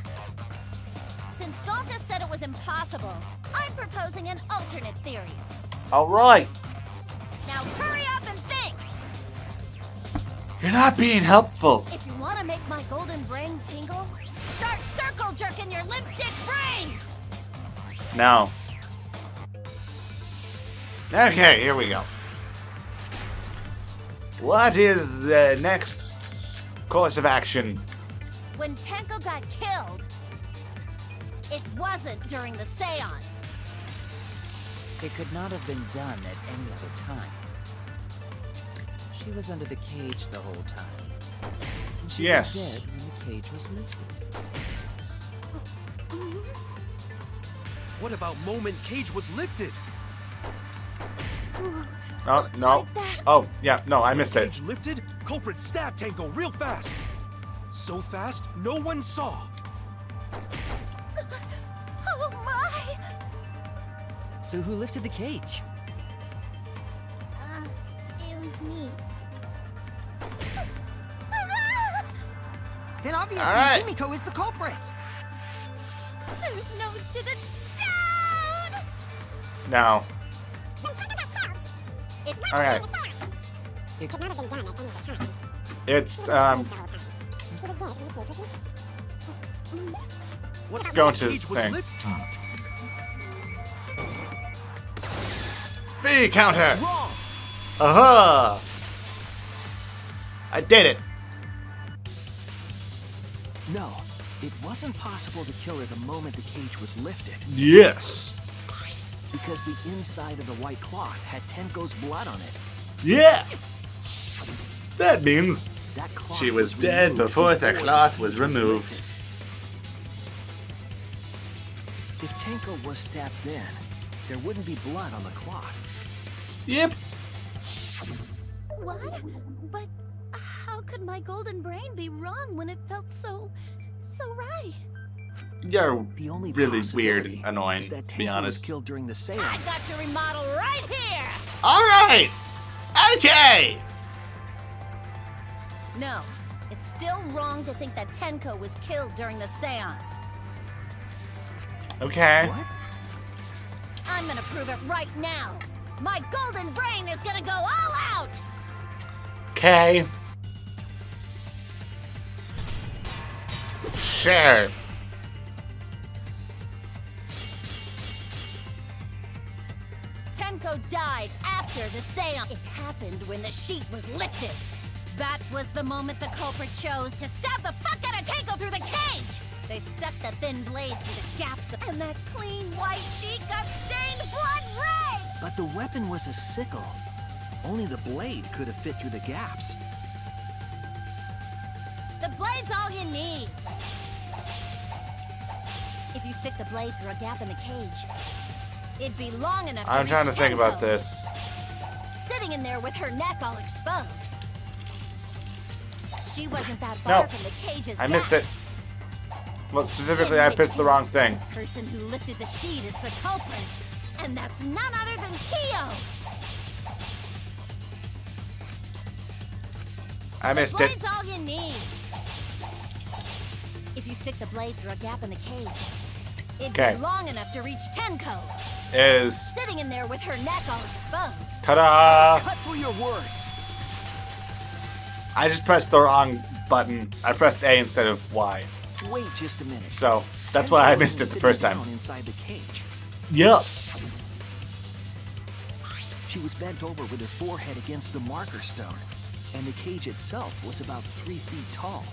Since Gonta said it was impossible, I'm proposing an alternate theory. All right. Now hurry up and think! You're not being helpful. If you want to make my golden brain tingle, start circle jerking your limp dick brains! No. Okay, here we go. What is the next course of action? When Tenko got killed, it wasn't during the seance. It could not have been done at any other time. She was under the cage the whole time. And she Yes. was dead when the cage was lifted. What about moment Cage was lifted? Oh, no. Oh, yeah, no, I missed it. Cage lifted, culprit stabbed Tango real fast. So fast, no one saw. Oh my! So who lifted the cage? It was me. Then obviously All right. Himiko is the culprit. There's no down! No. Okay. It could not have been done at any other time. It's, What's go wrong? to his Cage was thing. lifted. V counter. Wrong. Aha! I did it. No, it wasn't possible to kill her the moment the cage was lifted, Yes. because the inside of the white cloth had Tenko's blood on it. Yeah. That means That cloth she was dead removed before the cloth was cage removed. lifted. If Tenko was stabbed then, there wouldn't be blood on the cloth. Yep. What? But how could my golden brain be wrong when it felt so right? You're The only really weird, possibility annoying, is that to be Tenko was honest. killed during the seance. I got your remodel right here! All right. Okay. No, it's still wrong to think that Tenko was killed during the seance. Okay. What? I'm gonna prove it right now. My golden brain is gonna go all out! Okay. Sure. Tenko died after the seance. It happened when the sheet was lifted. That was the moment the culprit chose to stab the fuck out of Tenko through the cage! They stuck the thin blade through the gaps, and that clean white sheet got stained blood red! But the weapon was a sickle. Only the blade could have fit through the gaps. The blade's all you need. If you stick the blade through a gap in the cage, it'd be long enough to I'm trying to reach think about Tenko, this. sitting in there with her neck all exposed. She wasn't that far No. from the cage's I missed it. gaps. Well, specifically, I pissed the wrong thing. The person who lifted the sheet is the culprit, and that's none other than Kyo. I missed it. Blade's all you need. If you stick the blade through a gap in the cage, it'd Okay. be long enough to reach Tenko, Is sitting in there with her neck all exposed. ta-da! Cut through your words. I just pressed the wrong button. I pressed A instead of Y. Wait just a minute. So that's why I Tenko missed it wasn't the first sitting time. down inside the cage. Yes. She was bent over with her forehead against the marker stone, and the cage itself was about 3 feet tall.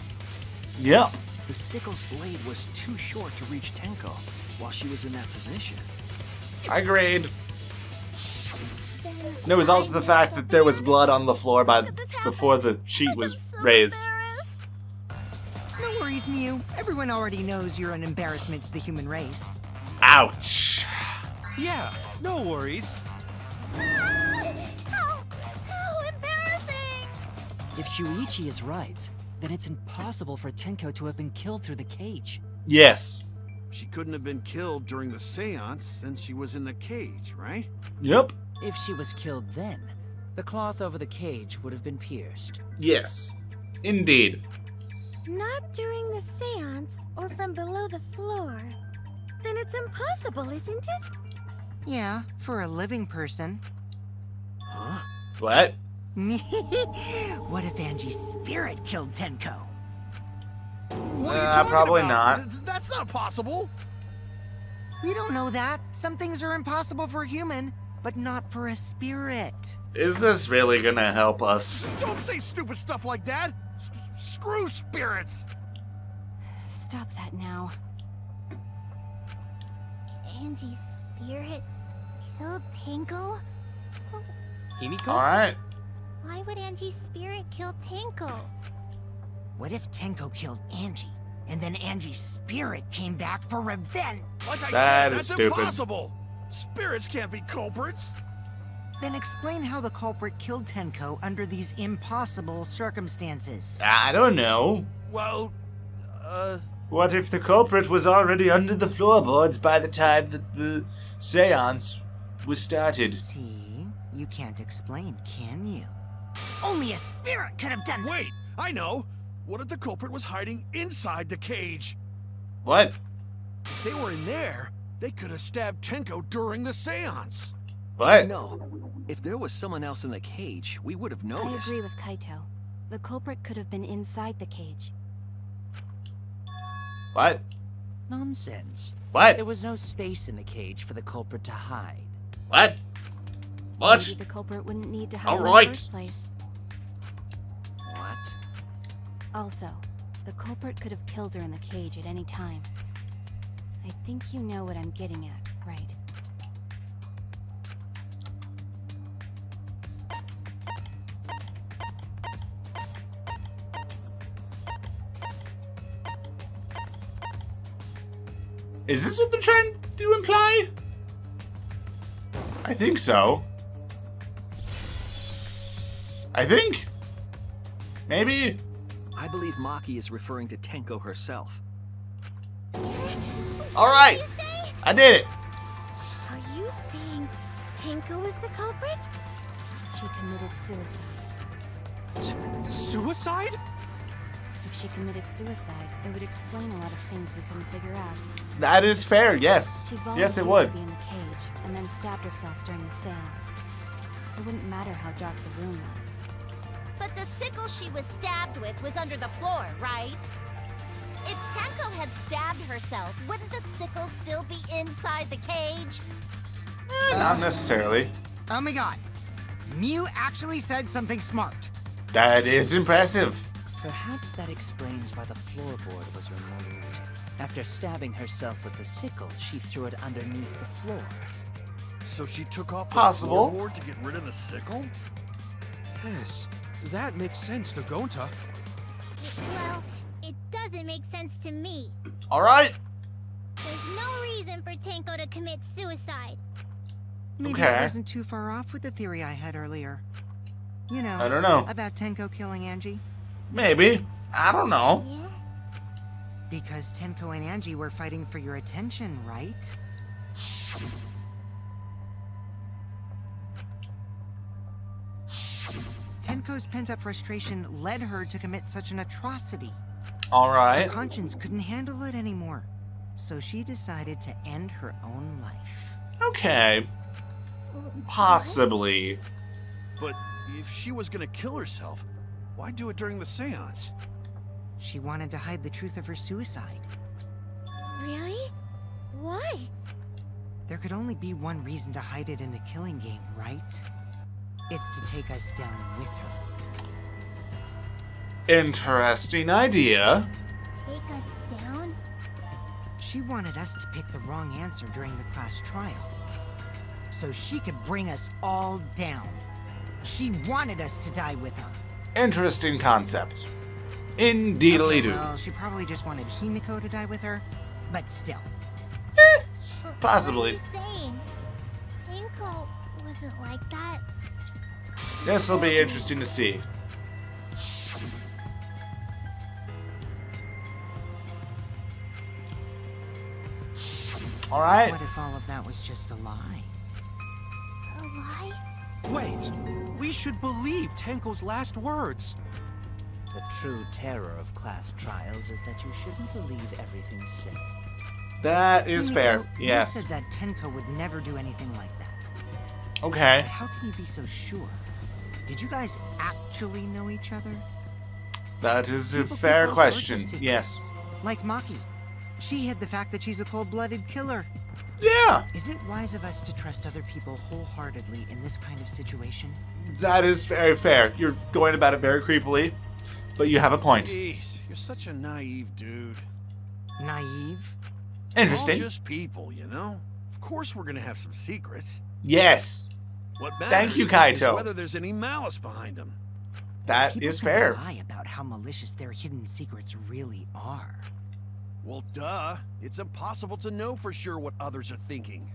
Yep. The sickle's blade was too short to reach Tenko while she was in that position. Agreed. There was also the fact that there was blood on the floor before the sheet was raised. No worries, Mew. Everyone already knows you're an embarrassment to the human race. Ouch. Yeah, no worries. How embarrassing! If Shuichi is right, then it's impossible for Tenko to have been killed through the cage. Yes. She couldn't have been killed during the seance since she was in the cage, right? Yep. If she was killed then, the cloth over the cage would have been pierced. Yes. Indeed. Not during the seance or from below the floor. Then it's impossible, isn't it? Yeah, for a living person. Huh? What? What if Angie's spirit killed Tenko? What are you talking probably about? not. That's not possible. We don't know that. Some things are impossible for a human, but not for a spirit. Is this really gonna help us? Don't say stupid stuff like that. Screw spirits. Stop that now. Angie's spirit killed Tenko? Himiko? Alright. Why would Angie's spirit kill Tenko? What if Tenko killed Angie, and then Angie's spirit came back for revenge? Like I That said, is that's stupid. impossible. Spirits can't be culprits. Then explain how the culprit killed Tenko under these impossible circumstances. I don't know. Well, What if the culprit was already under the floorboards by the time that the seance was started? See? You can't explain, can you? Only a spirit could have done that. wait, I know. What if the culprit was hiding inside the cage? What? If they were in there, they could have stabbed Tenko during the seance. What? No. If there was someone else in the cage, we would have I noticed. agree with Kaito. The culprit could have been inside the cage. What? Nonsense. What? There was no space in the cage for the culprit to hide. What? What? Maybe the culprit wouldn't need to hide All in the right. first place. What? Also, the culprit could have killed her in the cage at any time. I think you know what I'm getting at, right? Is this what they're trying to imply? I think so. I think. Maybe. I believe Maki is referring to Tenko herself. Alright. You say? I did it. Are you saying Tenko is the culprit? She committed suicide. Suicide? If she committed suicide, it would explain a lot of things we couldn't figure out. That is fair, yes. She Yes, it volunteered would. to be in the cage and then stabbed herself during the seance. It wouldn't matter how dark the room was. But the sickle she was stabbed with was under the floor, right? If Tenko had stabbed herself, wouldn't the sickle still be inside the cage? Not necessarily. Oh my god. Mew actually said something smart. That is impressive. Perhaps that explains why the floorboard was removed. After stabbing herself with the sickle, she threw it underneath the floor. So she took off the Possible. floorboard to get rid of the sickle? Yes, that makes sense to Gonta. Well, it doesn't make sense to me. Alright. There's no reason for Tenko to commit suicide. Maybe Okay. I wasn't too far off with the theory I had earlier. You know, I don't know. about Tenko killing Angie. Maybe. I don't know. Yeah? Because Tenko and Angie were fighting for your attention, right? Tenko's pent-up frustration led her to commit such an atrocity. Her Alright. conscience couldn't handle it anymore. So she decided to end her own life. Okay. Possibly. But if she was gonna kill herself, why do it during the seance? She wanted to hide the truth of her suicide. Really? Why? There could only be one reason to hide it in a killing game, right? It's to take us down with her. Interesting idea. Take us down? She wanted us to pick the wrong answer during the class trial. so she could bring us all down. She wanted us to die with her. Interesting concept. Indeedly-doo. Well, she probably just wanted Himiko to die with her, but still. Possibly. What are you saying? Tenko wasn't like that. This will be interesting to see. Alright. What if all of that was just a lie? A lie? Wait, we should believe Tenko's last words. The true terror of class trials is that you shouldn't believe everything said. That is fair. Himiko, Yes. You said that Tenko would never do anything like that. Okay. But how can you be so sure? Did you guys actually know each other? That is a People fair keep all sorts of question. secrets. Yes. Like Maki. She hid the fact that she's a cold-blooded killer. Yeah. Is it wise of us to trust other people wholeheartedly in this kind of situation? That is very fair. You're going about it very creepily, but you have a point. Jeez, you're such a naive dude. Naive? Interesting. All just people, you know? Of course we're gonna have some secrets. Yes. What matters Thank you, is Kaito. whether there's any malice behind them. That People is can fair. lie about how malicious their hidden secrets really are. Well, duh. It's impossible to know for sure what others are thinking.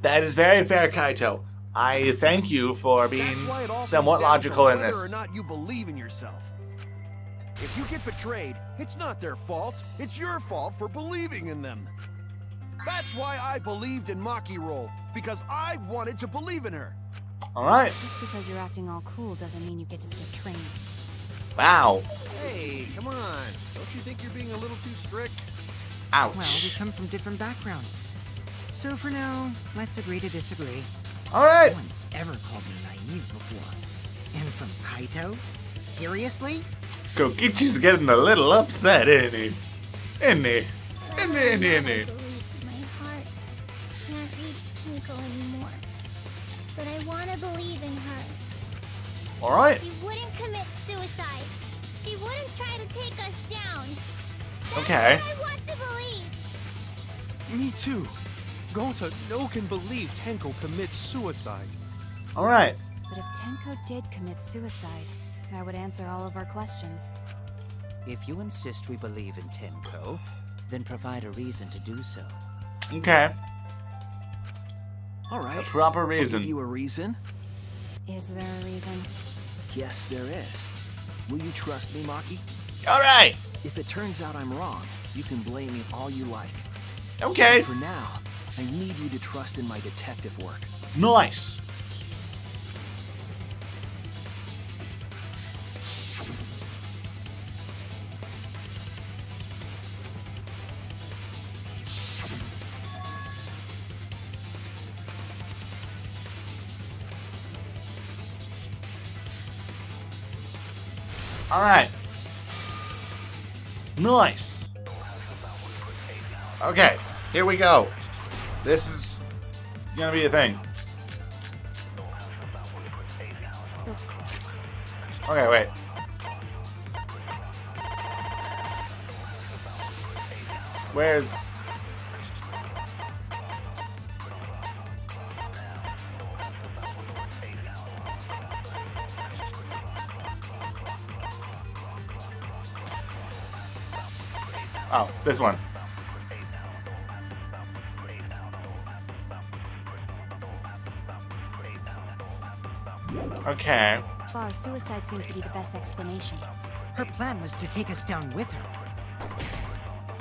That is very fair, Kaito. I thank you for being That's why it all somewhat comes down logical to in whether this. or not you believe in yourself. If you get betrayed, it's not their fault. It's your fault for believing in them. That's why I believed in Maki Roll, because I wanted to believe in her. All right. Just because you're acting all cool doesn't mean you get to skip training. Wow. Hey, come on. Don't you think you're being a little too strict? Well, we Ouch. come from different backgrounds. So for now, let's agree to disagree. All right. No one's ever called me naive before. And from Kaito? Seriously? Kokichi's getting a little upset, isn't he? Isn't he? Isn't he? Isn't he? Isn't he? I believe my heart can't reach Tenko anymore. But I want to believe in her. All right. She wouldn't commit suicide. She wouldn't try to take us down. That's Okay. what I want to believe. Me too. Gonta, no can believe Tenko commits suicide. All right. But if Tenko did commit suicide, that would answer all of our questions. If you insist we believe in Tenko, then provide a reason to do so. Okay. All right. A proper I'll reason. give you a reason? Is there a reason? Yes, there is. Will you trust me, Maki? All right. If it turns out I'm wrong, you can blame me all you like. Okay. For now, I need you to trust in my detective work. Nice. All right. Nice. Okay, here we go. This is gonna be a thing. So, Okay, wait. Where's... Oh, this one. Okay. far, suicide seems to be the best explanation. Her plan was to take us down with her.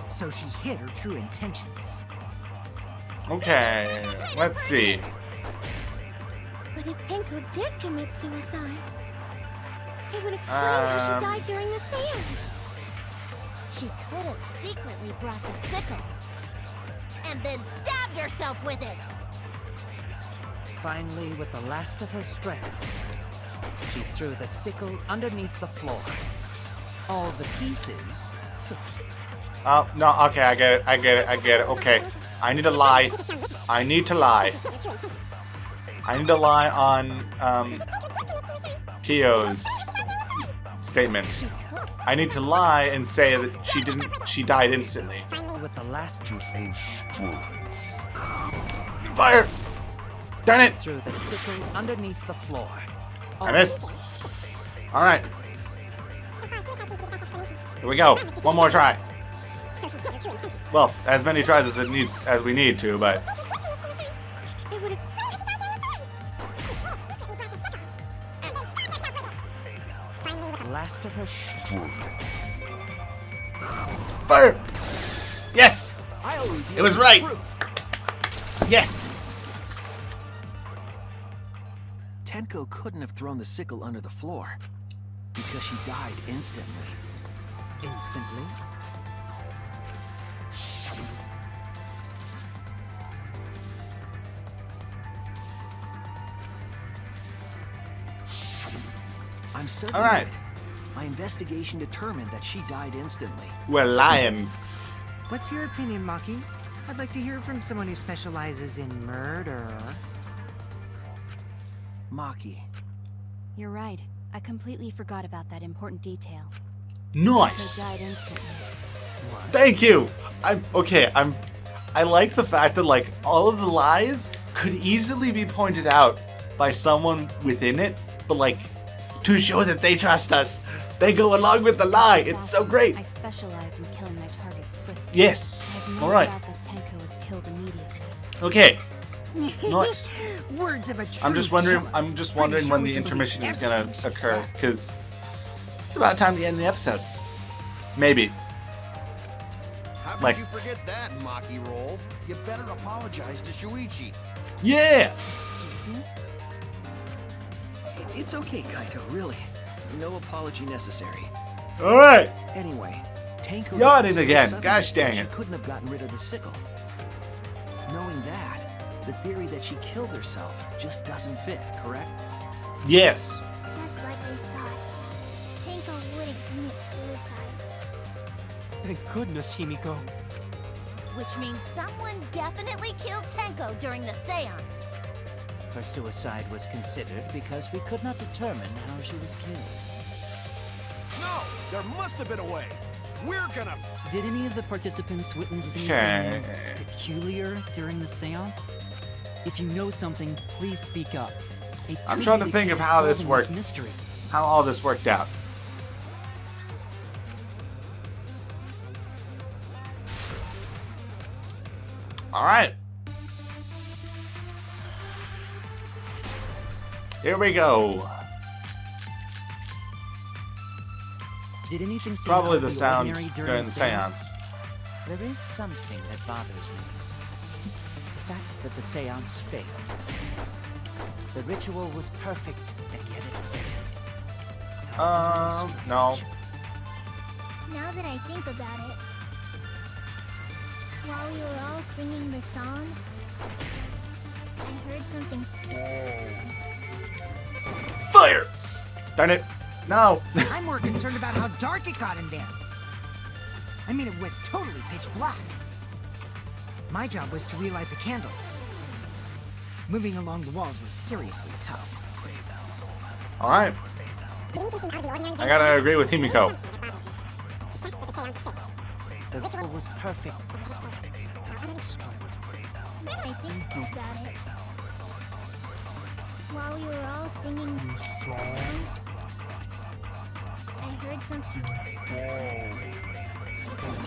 So she hid her true intentions. Okay, let's see. But if Tenko did commit suicide, it would explain how she died during the sands. She could have secretly brought the sickle. And then stabbed herself with it. Finally, with the last of her strength, she threw the sickle underneath the floor. All the pieces fit. Oh, no, okay, I get it, I get it, I get it, okay. I need to lie. I need to lie. I need to lie on, Kyo's statement. I need to lie and say that she died instantly. With the last Fire! Darn it! Through the sickle underneath the floor. I missed. All right. Here we go. One more try. Well, as many tries as we need to, but It would explain. Last of her. fire! Yes! It was right. Yes. Tenko couldn't have thrown the sickle under the floor because she died instantly. Instantly? I'm certain. All right. that my investigation determined that she died instantly. We're lying. What's your opinion, Maki? I'd like to hear from someone who specializes in murder. Maki. You're right. I completely forgot about that important detail. Nice. They died instantly. Thank you. I like the fact that like all of the lies could easily be pointed out by someone within it, but like to show that they trust us, they go along with the lie. It's so great. I specialize in killing my targets swiftly. Yes. I have no All right. doubt that Tenko was killed immediately. Okay. Nice. Words of a true I'm just wondering. killer. I'm just Pretty wondering sure when we the can believe intermission is gonna everything she occur, said. because it's about time to end the episode. Maybe. How could Like- you forget that, Maki Roll? You better apologize to Shuichi. Yeah. Excuse me? It's okay, Kaito, really. No apology necessary. All right. Anyway, Tenko Yawned died it so again. suddenly Gosh dang she it. couldn't have gotten rid of the sickle. Knowing that, the theory that she killed herself just doesn't fit, correct? Yes. Just like I thought. Tenko wouldn't commit suicide. Thank goodness, Himiko. Which means someone definitely killed Tenko during the seance. Her suicide was considered because we could not determine how she was killed. No, there must have been a way. We're gonna. Did any of the participants witness Okay. anything peculiar during the seance? If you know something, please speak up. It I'm could trying be to the think key of how this solving worked. mystery. How all this worked out. All right. Here we go. Did anything seem Probably out the of sound ordinary during the seance. There is something that bothers me. The fact that the seance failed. The ritual was perfect, and yet it failed. No. Now that I think about it, while we were all singing the song, I heard something. Fire! Darn it. No. I'm more concerned about how dark it got in there. I mean, it was totally pitch black. My job was to relight the candles. Moving along the walls was seriously tough. All right. I gotta agree with Himiko. The ritual was perfect. I think about it. While we were all singing the song, I heard something.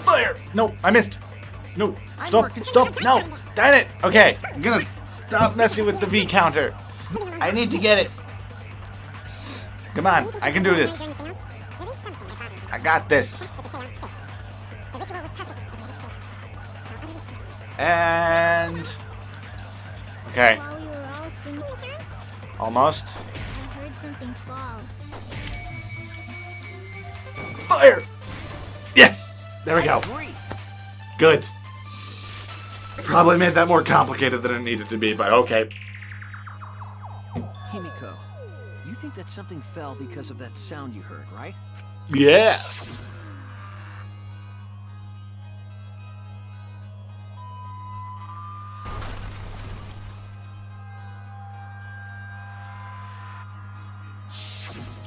Fire! No, I missed. No, I'm stop, working- stop, no, darn it. Okay, I'm gonna stop messing with the V counter. I need to get it. Come on, I can do this. I got this. And okay, While we were all singing, almost. I heard something fall. Fire! Yes, there we go. Good. Probably made that more complicated than it needed to be, but okay. Himiko, you think that something fell because of that sound you heard, right? Yes.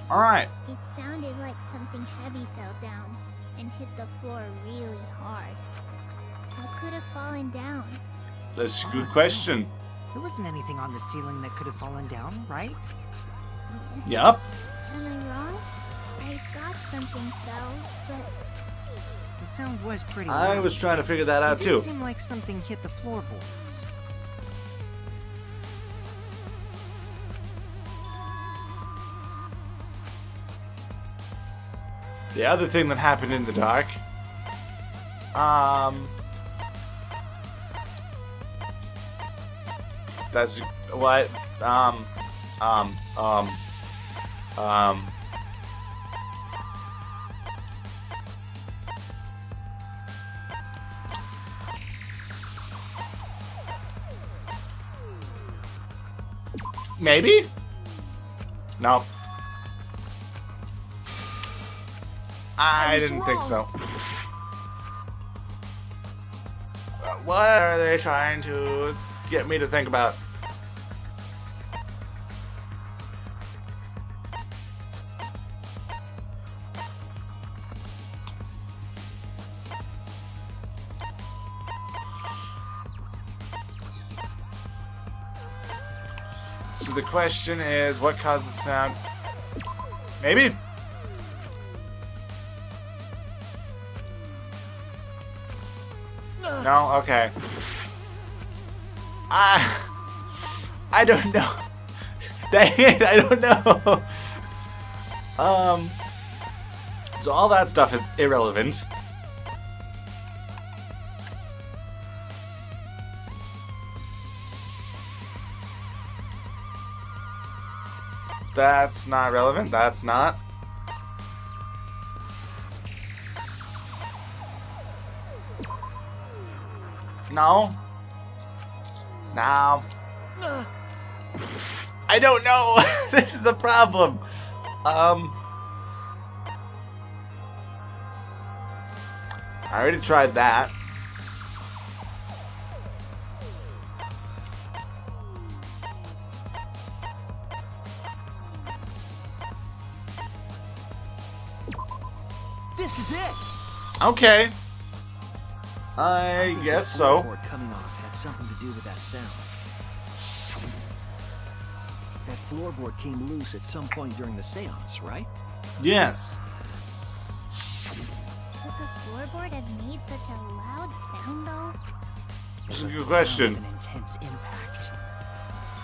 All right. It sounded like something heavy fell down and hit the floor really hard. What could have fallen down? That's a good question. There wasn't anything on the ceiling that could have fallen down, right? Yup. Am I wrong? I thought something fell, but The sound was pretty I loud. was trying to figure that out It too. did seem like something hit the floorboards. The other thing that happened in the dark, that's what, maybe? No. I didn't think so. What are they trying to get me to think about? So the question is, what caused the sound? Maybe? No? Okay. I don't know. Dang it, I don't know. So all that stuff is irrelevant. That's not relevant. That's not. No. No. I don't know. This is a problem. I already tried that. This is it. Okay. I guess so. Floorboard coming off had something to do with that sound. That floorboard came loose at some point during the seance, right? Yes. could the floorboard have made such a loud sound, though? This is a Was good the question. sound of an intense impact.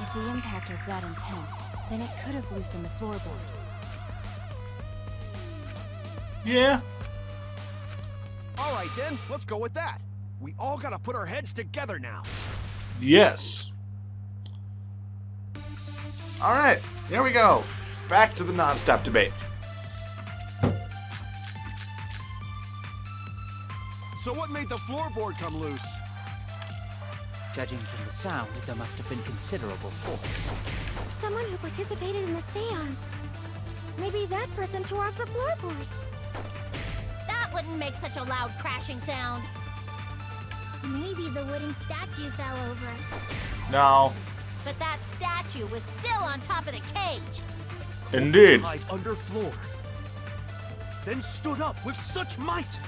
If the impact was that intense, then it could have loosened the floorboard. Yeah. All right, then. Let's go with that. We all gotta put our heads together now. Yes. All right. Here we go. Back to the non-stop debate. So what made the floorboard come loose? Judging from the sound, there must have been considerable force. Someone who participated in the seance. Maybe that person tore off the floorboard. That wouldn't make such a loud crashing sound. Maybe the wooden statue fell over. No. But that statue was still on top of the cage. Indeed. Hide under floor. Then stood up with such might.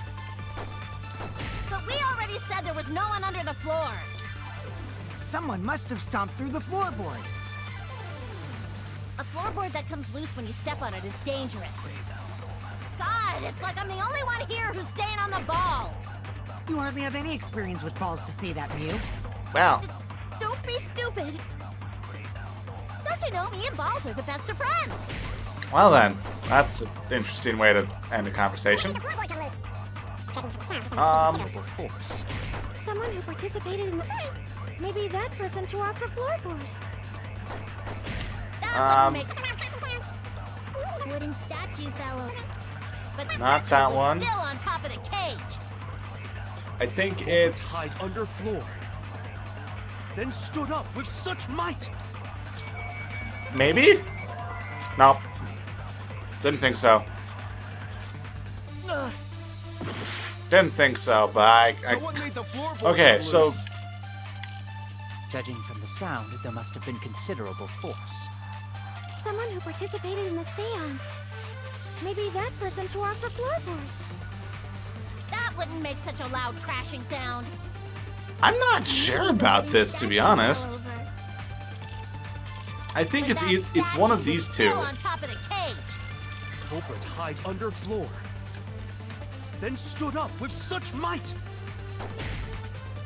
But we already said there was no one under the floor. Someone must have stomped through the floorboard. A floorboard that comes loose when you step on it is dangerous. God, it's like I'm the only one here who's staying on the ball. You hardly have any experience with balls to say that, Mew. Well. Don't be stupid. Don't you know me and Balls are the best of friends? Well then, that's an interesting way to end a conversation. Considerable force. Someone who participated in the... Maybe that person tore off the floorboard. That wouldn't make... Wooden statue fell over. But the Not statue that was one. still on top of the cage. I think it's Hide under floor. Then stood up with such might. maybe? Nope. Didn't think so. Didn't think so, but So what made the floorboard Okay, come so loose? Judging from the sound, there must have been considerable force. Someone who participated in the seance. Maybe that person tore off the floorboard. That wouldn't make such a loud crashing sound. I'm not sure about this, to be honest. I think But it's that one of statue these is two. still on top of the cage. Culprit hide under floor. Then stood up with such might.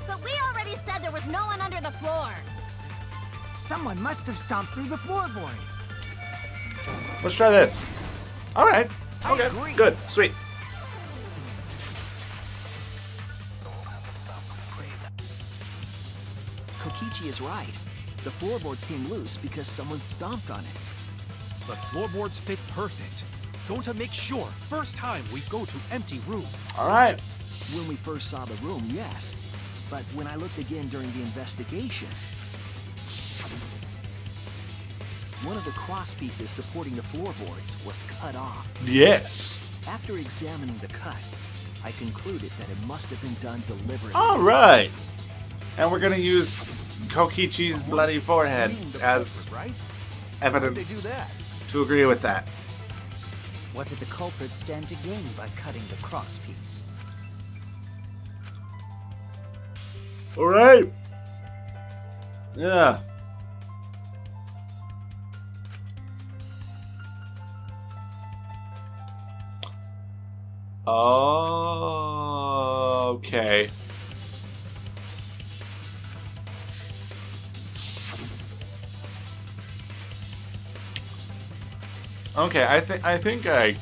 But we already said there was no one under the floor. Someone must have stomped through the floorboard. Let's try this. All right. Okay. agree. Good. Sweet. Kokichi is right. The floorboard came loose because someone stomped on it. But floorboards fit perfect. Going to make sure, first time we go to empty room. All right. When we first saw the room, yes. But when I looked again during the investigation, one of the cross pieces supporting the floorboards was cut off. Yes. After examining the cut, I concluded that it must have been done deliberately. All right. And we're gonna use Kokichi's bloody forehead as Right? evidence They do that. to agree with that. What did the culprit stand to gain by cutting the crosspiece? All right. Yeah. Oh, okay. Okay, I think I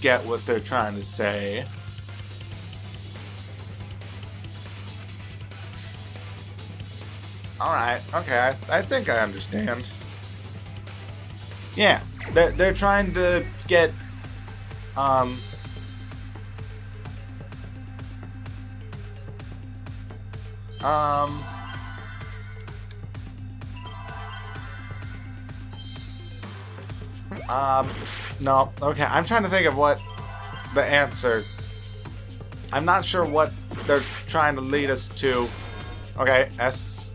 get what they're trying to say. All right. Okay, I think I understand. Yeah, they're trying to get um no. Okay, I'm trying to think of what the answer. I'm not sure what they're trying to lead us to. Okay, S.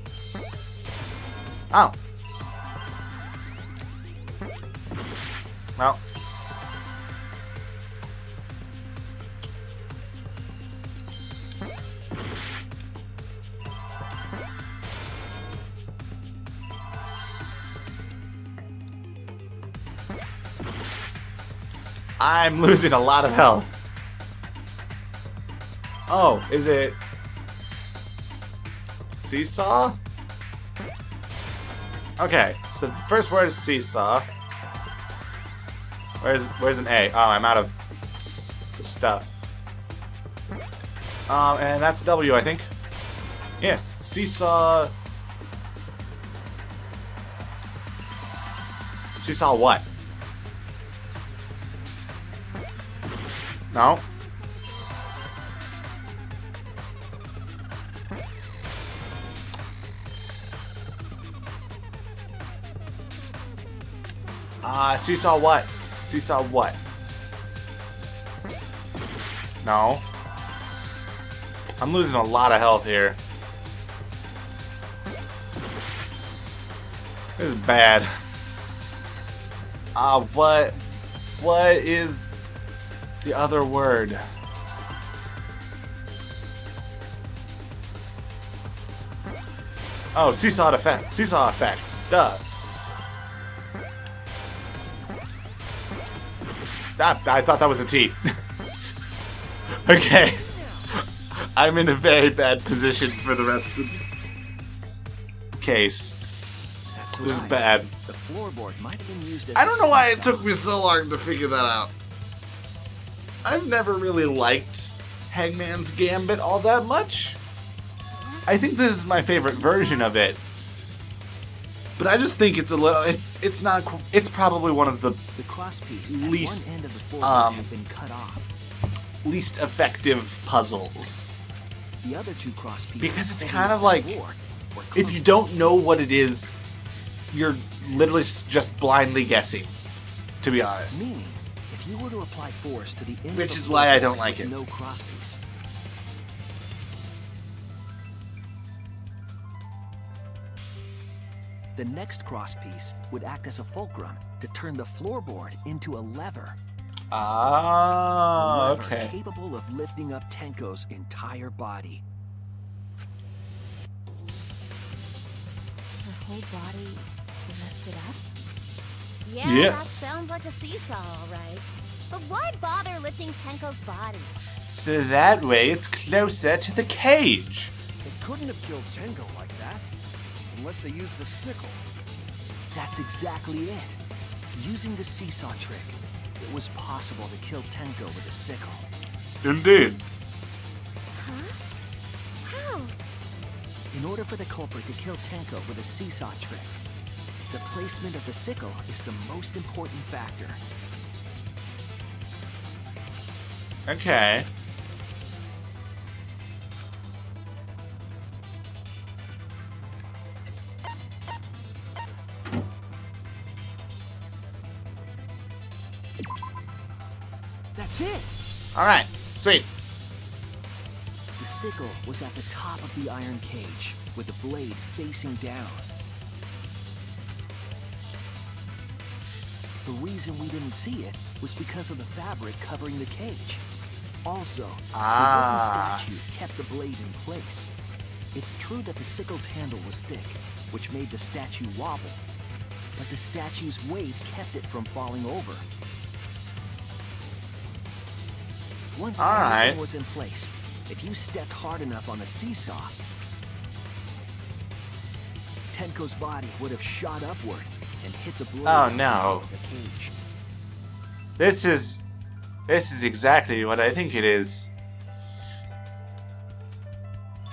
Oh. Well. I'm losing a lot of health. Oh, is it seesaw? Okay, so the first word is seesaw. Where's an A? Oh, I'm out of the stuff. And that's W, I think. Yes, seesaw. Seesaw what? No. Seesaw what? Seesaw what? No. I'm losing a lot of health here. This is bad. What is the other word? Oh, seesaw effect. Seesaw effect. Duh. I thought that was a T. Okay. I'm in a very bad position for the rest of the case. That's It was right. bad. The floorboard might have been used as I don't know why it seesaw. took me so long to figure that out. I've never really liked Hangman's Gambit all that much. I think this is my favorite version of it. But I just think it's a little... It's not... It's probably one of the The crosspiece at least, one end of the floorboard have been cut off. least effective puzzles. The other two crosspieces Because it's holding kind the of like... floor were If close you to don't know what it is, you're literally just blindly guessing, to be honest. Meaning, if you were to apply force to the end Which of is the why I floorboard don't like with it. No crosspiece. The next crosspiece would act as a fulcrum to turn the floorboard into a lever. Ah, A lever okay. capable of lifting up Tenko's entire body. Her whole body lift it up? Yeah, Yes. that sounds like a seesaw, all right. But why bother lifting Tenko's body? So that way it's closer to the cage. They couldn't have killed Tenko like that. Unless they used the sickle. That's exactly it. Using the seesaw trick, it was possible to kill Tenko with a sickle. Indeed. Huh? How? In order for the culprit to kill Tenko with a seesaw trick, the placement of the sickle is the most important factor. Okay. That's it! Alright. Sweet. The sickle was at the top of the iron cage, with the blade facing down. The reason we didn't see it was because of the fabric covering the cage. Also, the wooden statue kept the blade in place. It's true that the sickle's handle was thick, which made the statue wobble, but the statue's weight kept it from falling over. Once everything was in place, if you stepped hard enough on the seesaw, Tenko's body would have shot upward and hit the blade Oh no. of the cage. This is exactly what I think it is.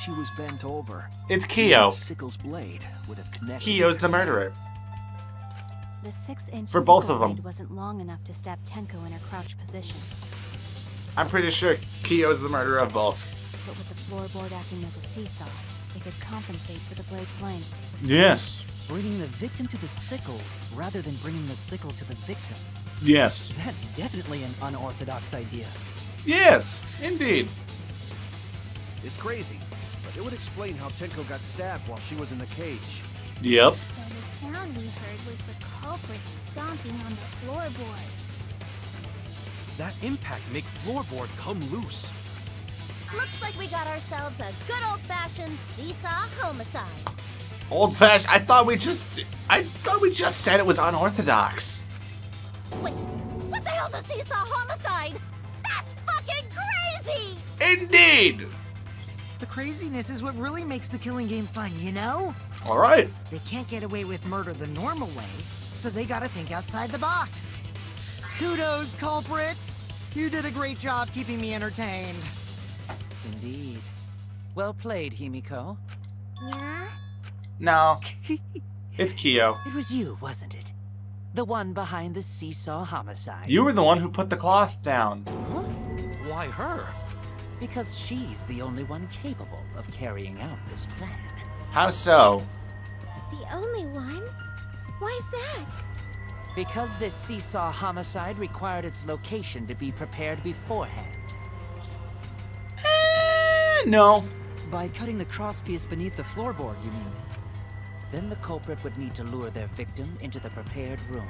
She was bent over. It's Kyo. The sickle's blade would have connected. Kyo's the murderer. The 6-inch For both sickle of them. blade wasn't long enough to stab Tenko in her crouch position. I'm pretty sure Kyo's the murderer of both. But with the floorboard acting as a seesaw, it could compensate for the blade's length. Yes. Bringing the victim to the sickle rather than bringing the sickle to the victim. Yes. That's definitely an unorthodox idea. Yes, indeed. It's crazy, but it would explain how Tenko got stabbed while she was in the cage. Yep. So the sound we heard was the culprit stomping on the floorboard. That impact make floorboard come loose. Looks like we got ourselves a good old-fashioned seesaw homicide. Old-fashioned. I thought we just said it was unorthodox. Wait, what the hell's a seesaw homicide? That's fucking crazy! Indeed. The craziness is what really makes the killing game fun, you know? All right. They can't get away with murder the normal way, so they gotta think outside the box. Kudos, culprit! You did a great job keeping me entertained. Indeed. Well played, Himiko. Yeah? No. It's Kyo. It was you, wasn't it? The one behind the seesaw homicide. You were the one who put the cloth down. Huh? Why her? Because she's the only one capable of carrying out this plan. How so? The only one? Why's that? Because this seesaw homicide required its location to be prepared beforehand. No. By cutting the crosspiece beneath the floorboard, you mean? Then the culprit would need to lure their victim into the prepared room.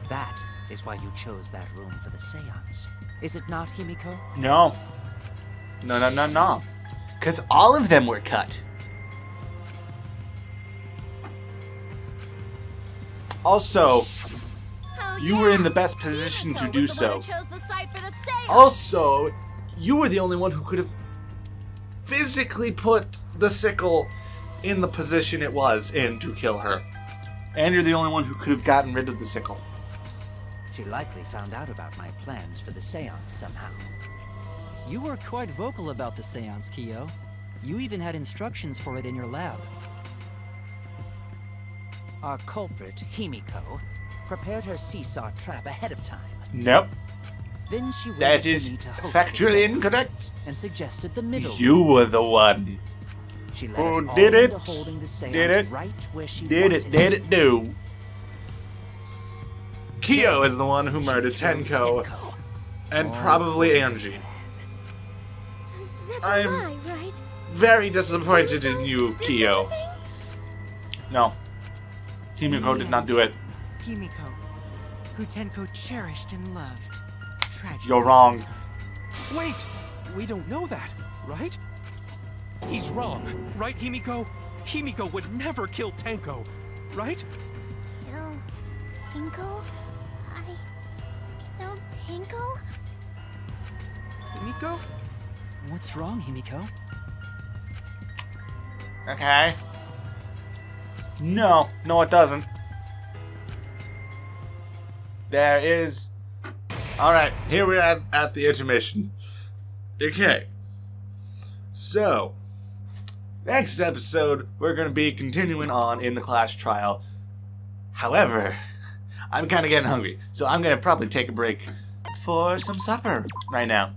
That is why you chose that room for the seance. Is it not, Himiko? No. No. Because all of them were cut. Also, you were in the best position to do so. Also, you were the only one who could have physically put the sickle in the position it was in to kill her. And you're the only one who could have gotten rid of the sickle. She likely found out about my plans for the seance somehow. You were quite vocal about the seance, Kyo. You even had instructions for it in your lab. Our culprit, Himiko, prepared her seesaw trap ahead of time. Nope. Then she That waited is for me to host factually the incorrect. seance and suggested the middle. You were the one. She led Who us all did it? into holding the seance Did it? right where she Did wanted it? Did it do? Kyo is the one who murdered Tenko. And probably Angie. That's I'm a lie, right? very disappointed in you, Kyo. No. Himiko did not do it. Himiko, who Tenko cherished and loved. Tragic. You're wrong. Wait! We don't know that, right? He's wrong, right, Himiko? Himiko would never kill Tenko, right? Tinko? I killed Tinko? Himiko? What's wrong, Himiko? Okay. No, it doesn't. There is... Alright, here we are at the intermission. Okay. So, next episode, we're going to be continuing on in the class trial. However, I'm kind of getting hungry, so I'm going to probably take a break for some supper right now.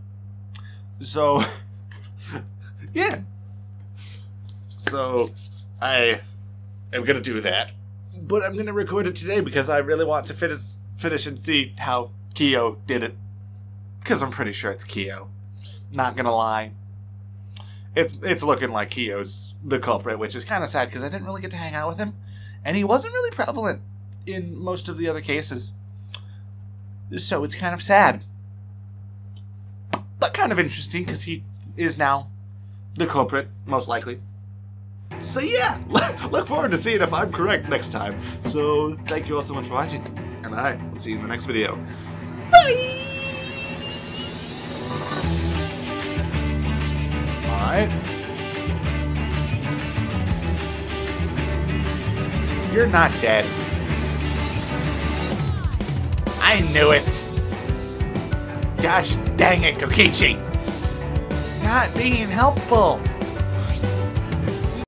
So, yeah. So, I am going to do that. But I'm going to record it today because I really want to finish and see how Kyo did it. Because I'm pretty sure it's Kyo. Not going to lie. It's looking like Kyo's the culprit, which is kind of sad because I didn't really get to hang out with him. And he wasn't really prevalent in most of the other cases. So it's kind of sad. But kind of interesting because he is now the culprit, most likely. So yeah, look forward to seeing if I'm correct next time. So thank you all so much for watching, and I will see you in the next video. Bye! Alright. You're not dead. I knew it! Gosh dang it, Kokichi! Not being helpful!